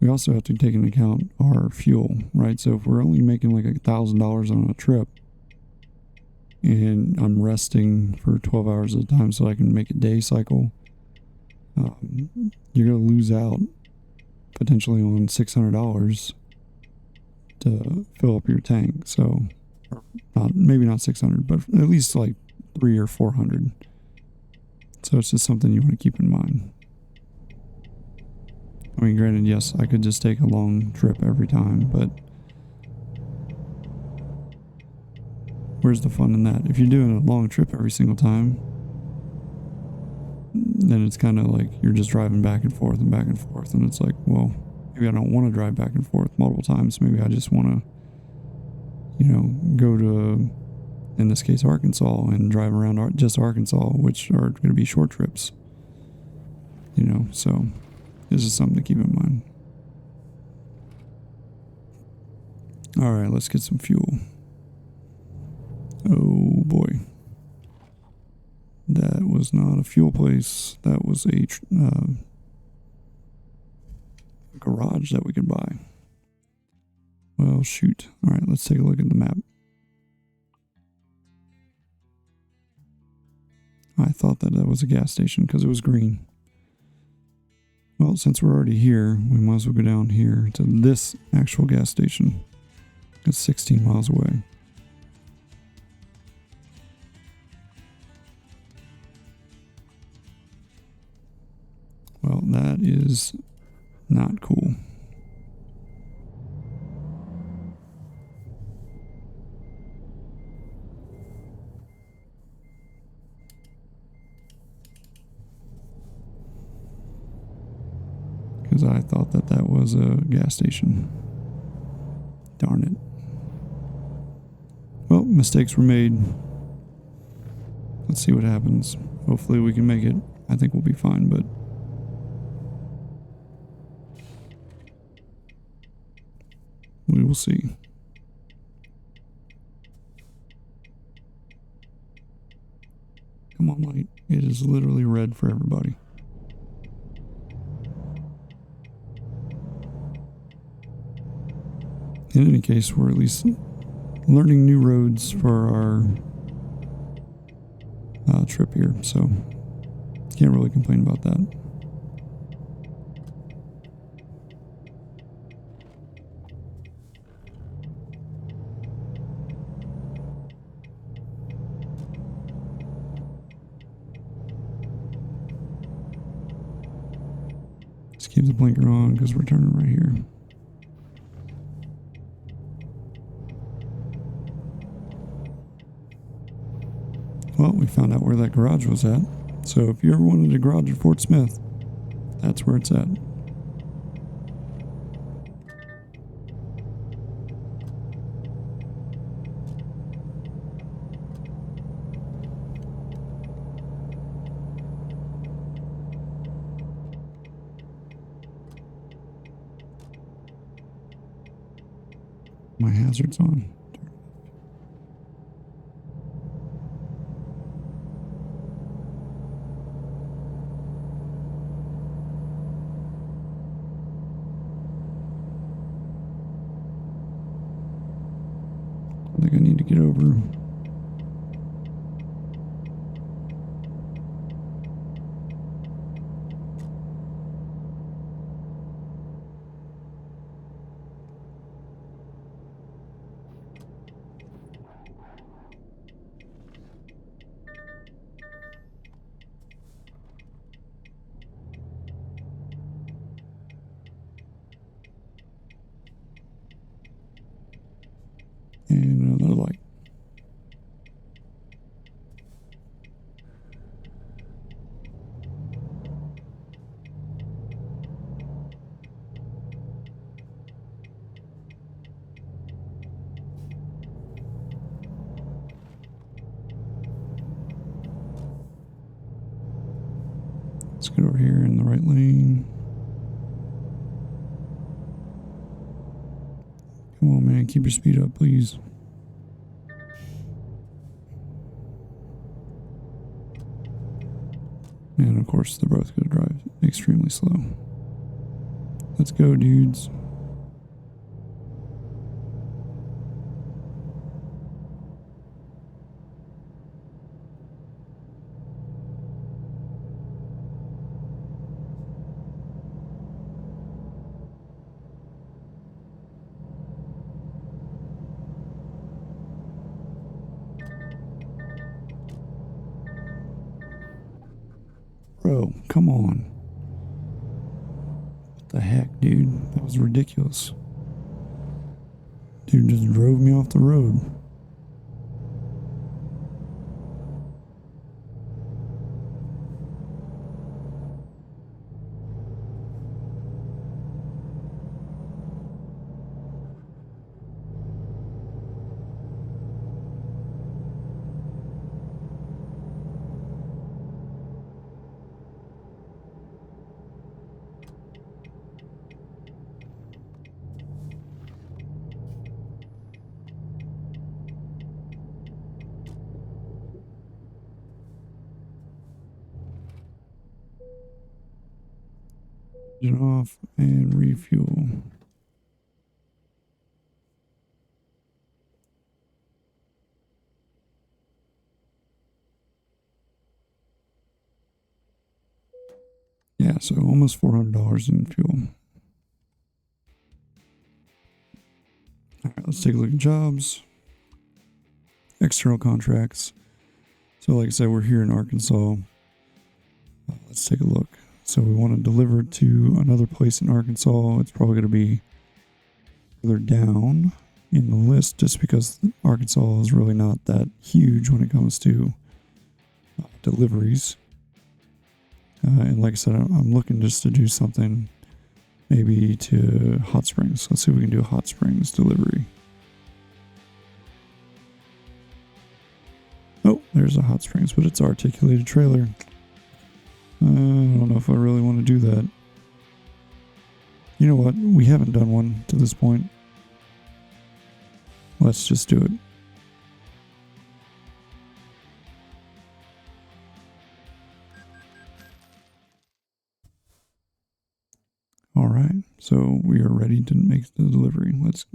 we also have to take into account our fuel, right? So if we're only making like $1,000 on a trip and I'm resting for 12 hours at a time so I can make a day cycle, you're going to lose out potentially on $600 to fill up your tank. So maybe not 600, but at least like 300 or 400. So it's just something you want to keep in mind. I mean, granted, yes, I could just take a long trip every time, but where's the fun in that? If you're doing a long trip every single time, then it's kind of like you're just driving back and forth, and it's like, well, maybe I don't want to drive back and forth multiple times. Maybe I just want to, go to, in this case, Arkansas, and drive around just Arkansas, which are going to be short trips. So this is something to keep in mind. All right, let's get some fuel. Oh boy. That was not a fuel place. That was a garage that we could buy. Well, shoot. All right, let's take a look at the map. I thought that was a gas station because it was green. Well, since we're already here, we might as well go down here to this actual gas station. It's 16 miles away. Well, that is not cool. Because I thought that was a gas station. Darn it. Well, mistakes were made. Let's see what happens. Hopefully we can make it. I think we'll be fine, but we will see. Come on, light. It is literally red for everybody. In any case, we're at least learning new roads for our trip here, so can't really complain about that. Let's keep the blinker on because we're turning right here. Well, we found out where that garage was at. So if you ever wanted a garage at Fort Smith, that's where it's at. My hazard's on. I think I need to get over. And another light. Let's get over here in the right lane. Come on, man. Keep your speed up, please. And of course, they're both going to drive extremely slow. Let's go, dudes. Bro, come on. What the heck, dude? That was ridiculous. Dude just drove me off the road. Engine off and refuel. Yeah, so almost $400 in fuel. All right, let's take a look at jobs. External contracts. So like I said, we're here in Arkansas. Let's take a look. So we want to deliver it to another place in Arkansas. It's probably going to be further down in the list just because Arkansas is really not that huge when it comes to deliveries. And like I said, I'm looking just to do something maybe to Hot Springs. Let's see if we can do a Hot Springs delivery. Oh, there's a Hot Springs, but it's an articulated trailer. I don't know if I really want to do that. You know what? We haven't done one to this point. Let's just do it. right, so we are ready to make the delivery. Let's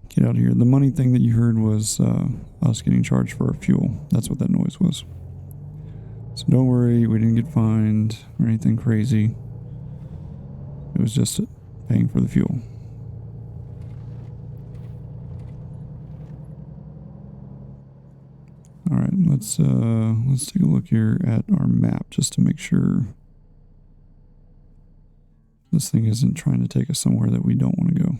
get out of here. The money thing that you heard was us getting charged for our fuel. That's what that noise was. So don't worry, we didn't get fined or anything crazy. It was just paying for the fuel. All right, let's take a look here at our map just to make sure this thing isn't trying to take us somewhere that we don't want to go.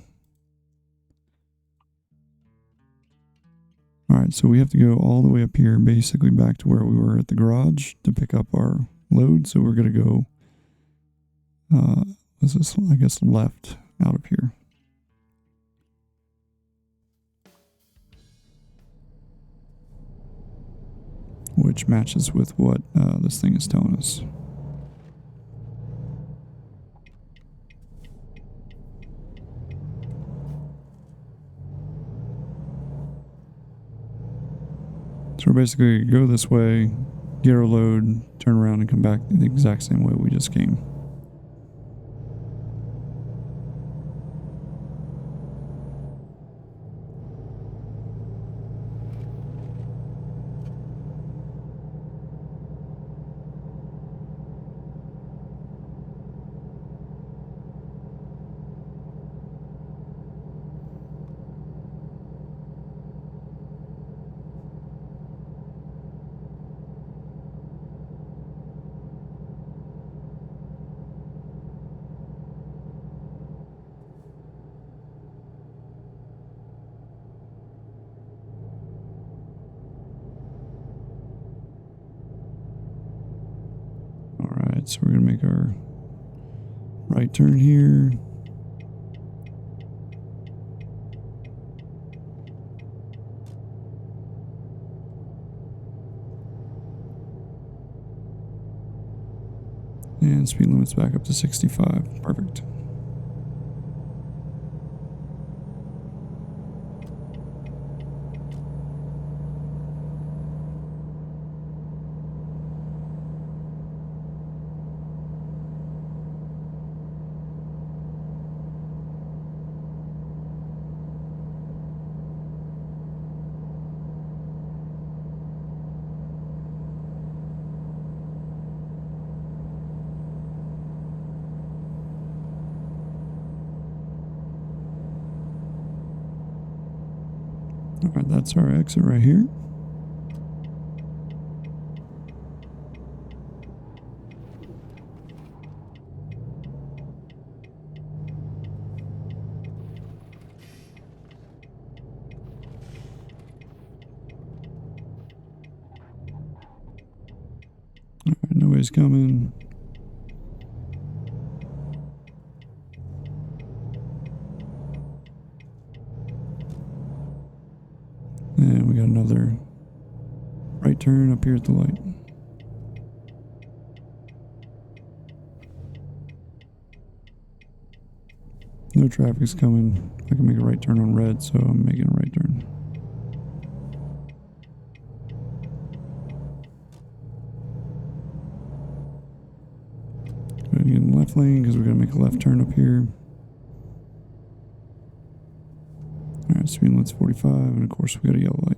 All right, so we have to go all the way up here, basically back to where we were at the garage to pick up our load. So we're going to go, what's this, I guess, left out of here. Which matches with what this thing is telling us. So we're basically go this way, get our load, turn around and come back the exact same way we just came. Alright, so we're going to make our right turn here. And speed limit's back up to 65. Perfect. Alright, that's our exit right here. Alright, nobody's coming. And we got another right turn up here at the light. No traffic's coming. I can make a right turn on red, so I'm making a right turn. Go ahead and get in the left lane because we're going to make a left turn up here. Alright, speed limit's 45, and of course we got a yellow light.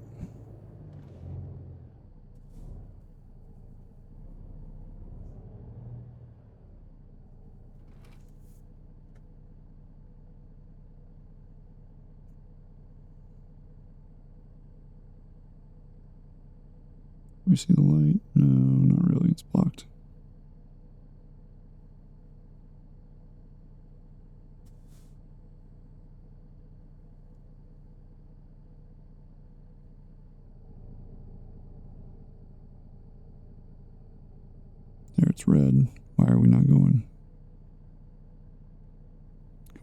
We see the light? No, not really, it's blocked. There, it's red. Why are we not going?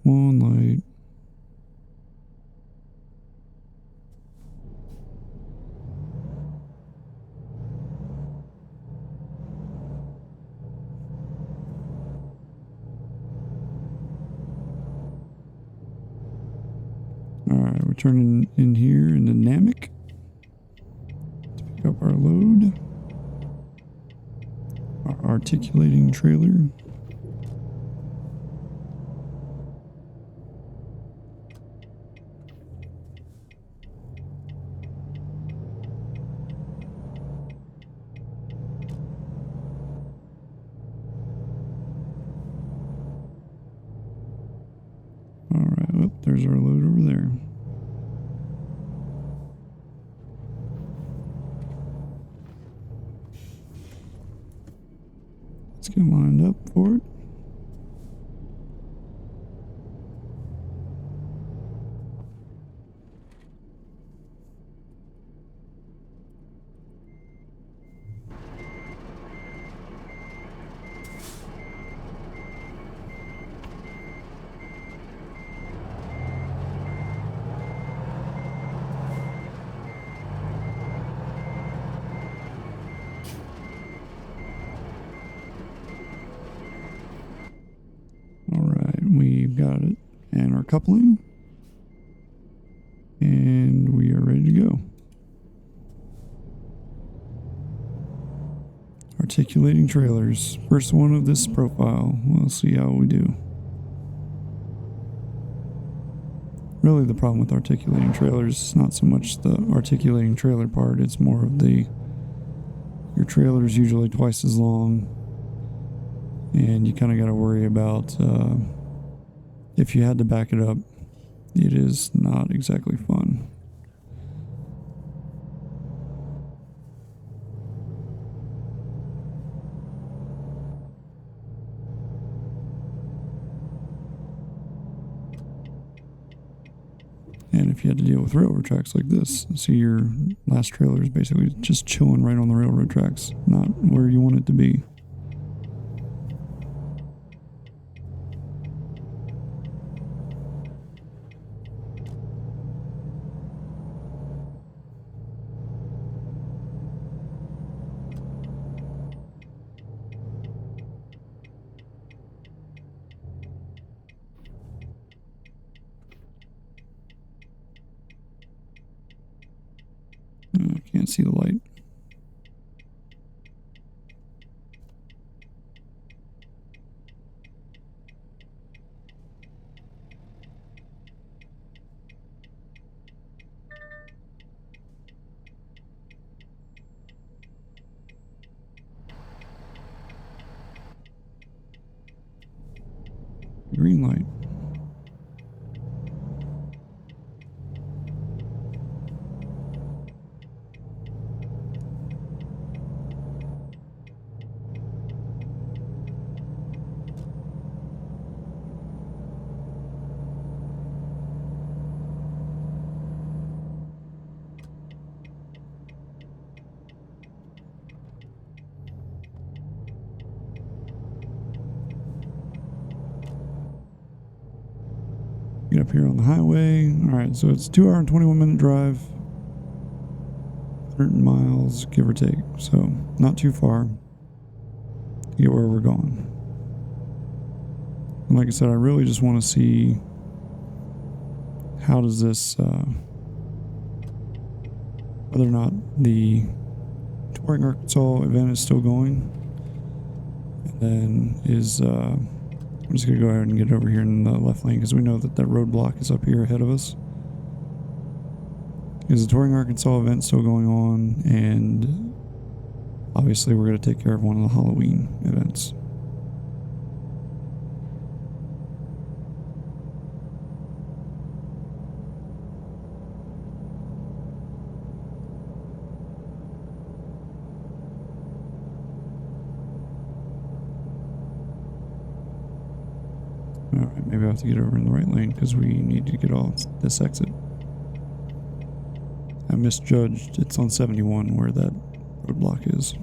Come on, light. Alright, we're turning in here into Namek to pick up our load. Our articulating trailer. Oh, there's our load over there. Let's get lined up for it. Alright, we've got it. And our coupling. And we are ready to go. Articulating trailers. First one of this profile. We'll see how we do. Really, the problem with articulating trailers is not so much the articulating trailer part, it's more of your trailer is usually twice as long, and you kind of got to worry about if you had to back it up, it is not exactly fun. And if you had to deal with railroad tracks like this, see your last trailer is basically just chilling right on the railroad tracks, not where you want it to be. I can't see the light. Green light. Get up here on the highway. Alright, so it's 2 hour and 21 minute drive. 100 miles, give or take. So, not too far to get where we're going. And like I said, I really just want to see how does this, whether or not the Touring Arkansas event is still going. And then I'm just going to go ahead and get over here in the left lane because we know that roadblock is up here ahead of us. Is the Touring Arkansas event still going on? And obviously we're going to take care of one of the Halloween events. Alright, maybe I have to get over in the right lane because we need to get off this exit. I misjudged. It's on 71 where that roadblock is.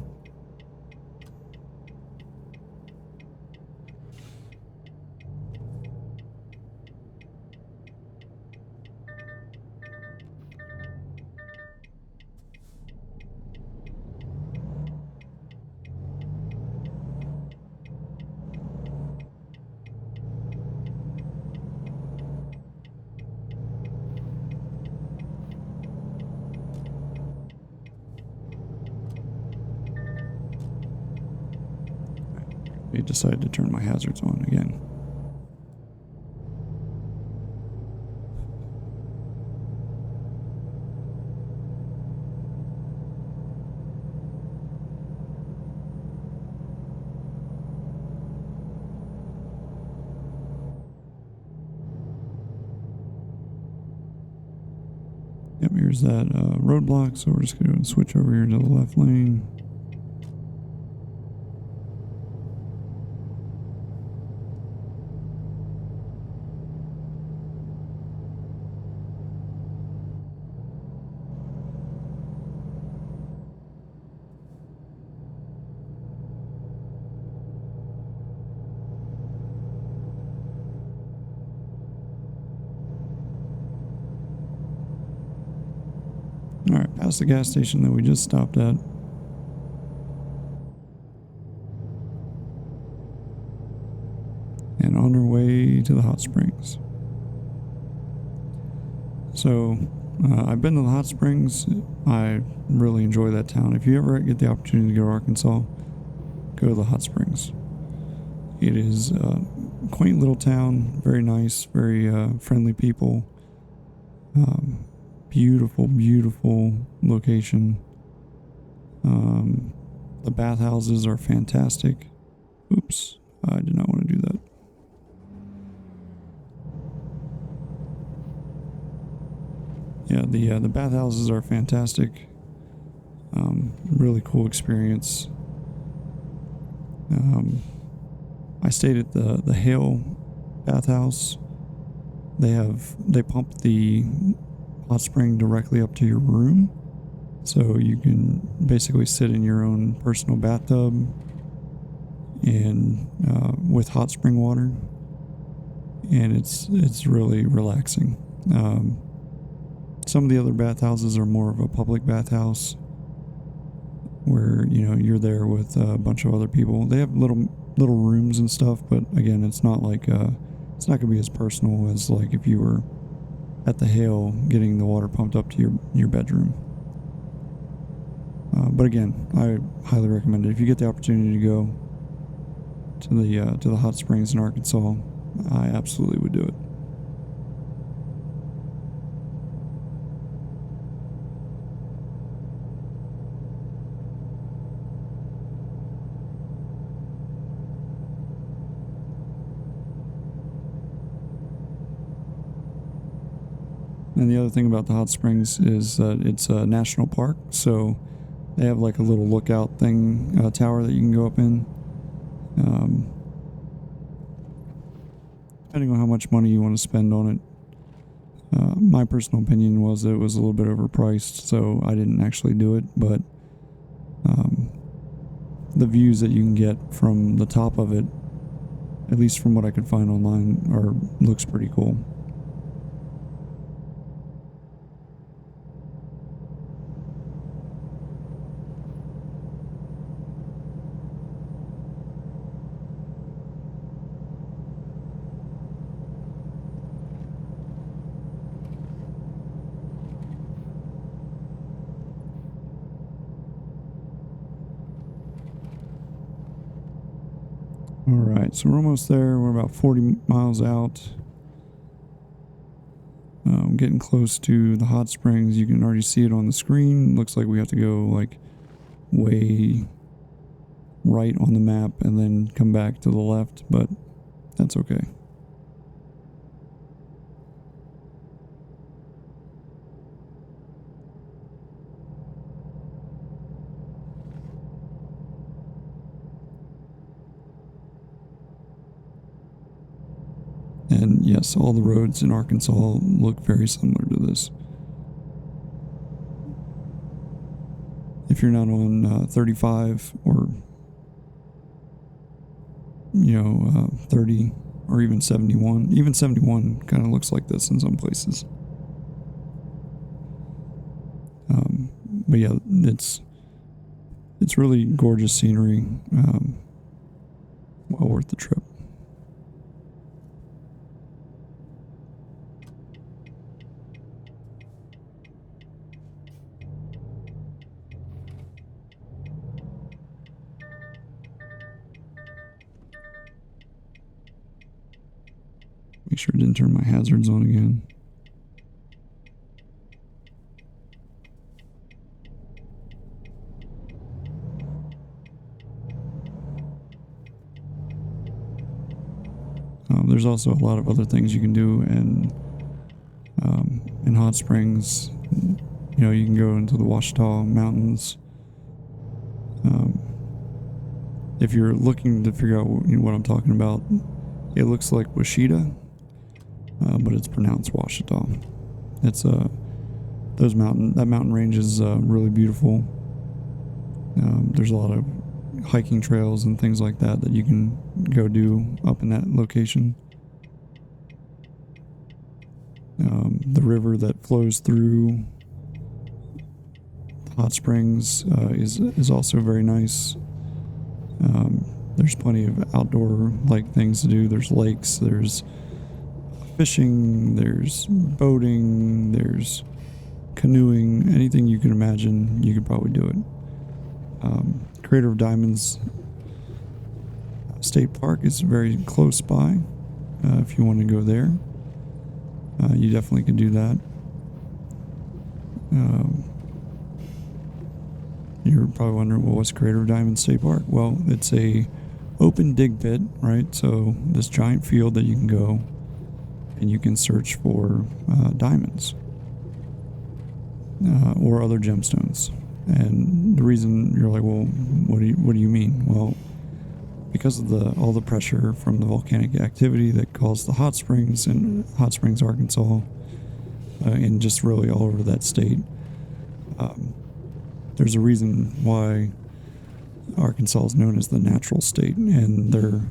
I decided to turn my hazards on again. here's that roadblock, so we're just going to switch over here to the left lane. Alright, past the gas station that we just stopped at. And on our way to the hot springs. So, I've been to the hot springs. I really enjoy that town. If you ever get the opportunity to go to Arkansas, go to the hot springs. It is a quaint little town, very nice, very friendly people. Beautiful, beautiful location. The bathhouses are fantastic. Oops, I did not want to do that. Yeah, the bathhouses are fantastic. Really cool experience. I stayed at the Hale bathhouse. They pump the hot spring directly up to your room, so you can basically sit in your own personal bathtub and with hot spring water, and it's really relaxing. Some of the other bathhouses are more of a public bathhouse where you're there with a bunch of other people. They have little rooms and stuff, but again, it's not like it's not gonna be as personal as like if you were at the Hale getting the water pumped up to your bedroom. But again, I highly recommend it. If you get the opportunity to go to the hot springs in Arkansas, I absolutely would do it. And the other thing about the hot springs is that it's a national park, so they have like a little lookout thing, tower that you can go up in. Depending on how much money you want to spend on it. My personal opinion was that it was a little bit overpriced, so I didn't actually do it, but the views that you can get from the top of it, at least from what I could find online, looks pretty cool. Alright, so we're almost there. We're about 40 miles out. Getting close to the hot springs. You can already see it on the screen. Looks like we have to go like way right on the map and then come back to the left, but that's okay. And yes, all the roads in Arkansas look very similar to this. If you're not on 35 or 30 or even 71 kind of looks like this in some places. But yeah, it's really gorgeous scenery. Well worth the trip. Make sure I didn't turn my hazards on again. There's also a lot of other things you can do in hot springs. You can go into the Ouachita Mountains. If you're looking to figure out what I'm talking about, it looks like Washita, but it's pronounced Ouachita. It's that mountain range is really beautiful. There's a lot of hiking trails and things like that you can go do up in that location. The river that flows through hot springs is also very nice. There's plenty of outdoor things to do. There's lakes, there's fishing, there's boating, there's canoeing, anything you can imagine, you could probably do it. Crater of Diamonds State Park is very close by. If you want to go there, you definitely can do that. You're probably wondering, well, what's Crater of Diamonds State Park? Well, it's a open dig pit, right? So this giant field that you can go and you can search for diamonds or other gemstones. And the reason you're like, well, what do you mean? Well, because of all the pressure from the volcanic activity that caused the hot springs in Hot Springs, Arkansas, and just really all over that state. There's a reason why Arkansas is known as the natural state, and their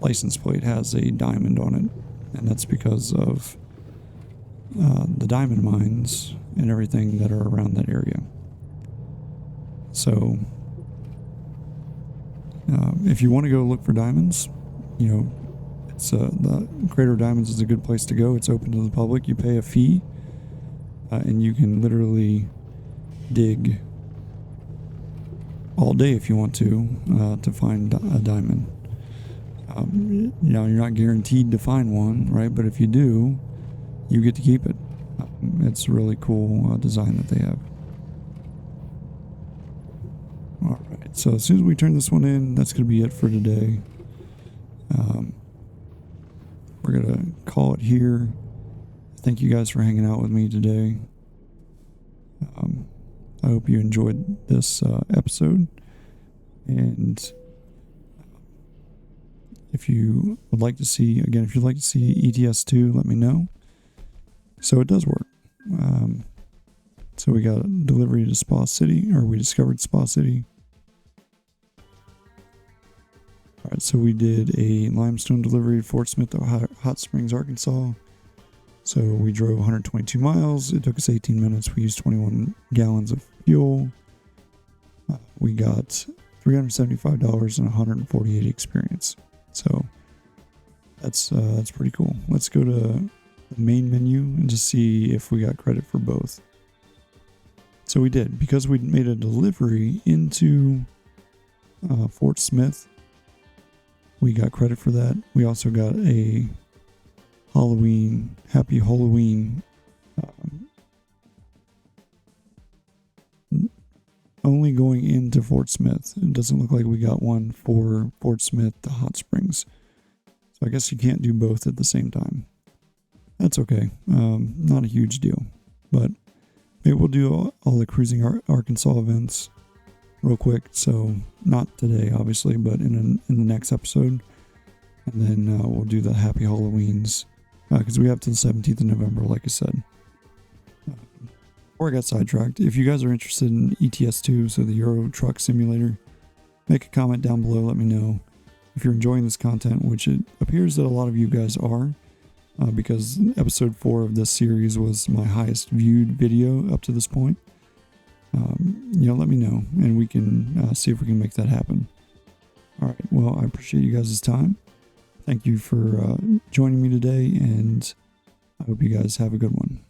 license plate has a diamond on it, and that's because of the diamond mines and everything that are around that area. So if you want to go look for diamonds, it's the Crater of Diamonds is a good place to go. It's open to the public. You pay a fee, and you can literally dig all day if you want to find a diamond. You're not guaranteed to find one, right? But if you do, you get to keep it. It's a really cool design that they have. All right, so as soon as we turn this one in, that's going to be it for today. We're going to call it here. Thank you guys for hanging out with me today. I hope you enjoyed this episode. And if you would like to see, again, if you'd like to see ETS2, let me know. So it does work. So we got a delivery to Spa City, or we discovered Spa City. All right, so we did a limestone delivery to Fort Smith, Hot Springs, Arkansas. So we drove 122 miles. It took us 18 minutes. We used 21 gallons of fuel. We got $375 and 148 experience. So that's pretty cool. Let's go to the main menu and just see if we got credit for both. So we did, because we made a delivery into Fort Smith. We got credit for that. We also got a Happy Hauloween only going into Fort Smith. It doesn't look like we got one for Fort Smith to Hot Springs. So I guess you can't do both at the same time. That's okay. Not a huge deal. But maybe we'll do all the Cruising Arkansas events real quick. So not today, obviously, but in the next episode. And then we'll do the Happy Halloweens. Because we have till the 17th of November, like I said. Before I got sidetracked, if you guys are interested in ETS2, so the Euro Truck Simulator, make a comment down below, let me know. If you're enjoying this content, which it appears that a lot of you guys are, because episode 4 of this series was my highest viewed video up to this point. Let me know, and we can see if we can make that happen. All right, well, I appreciate you guys' time. Thank you for joining me today, and I hope you guys have a good one.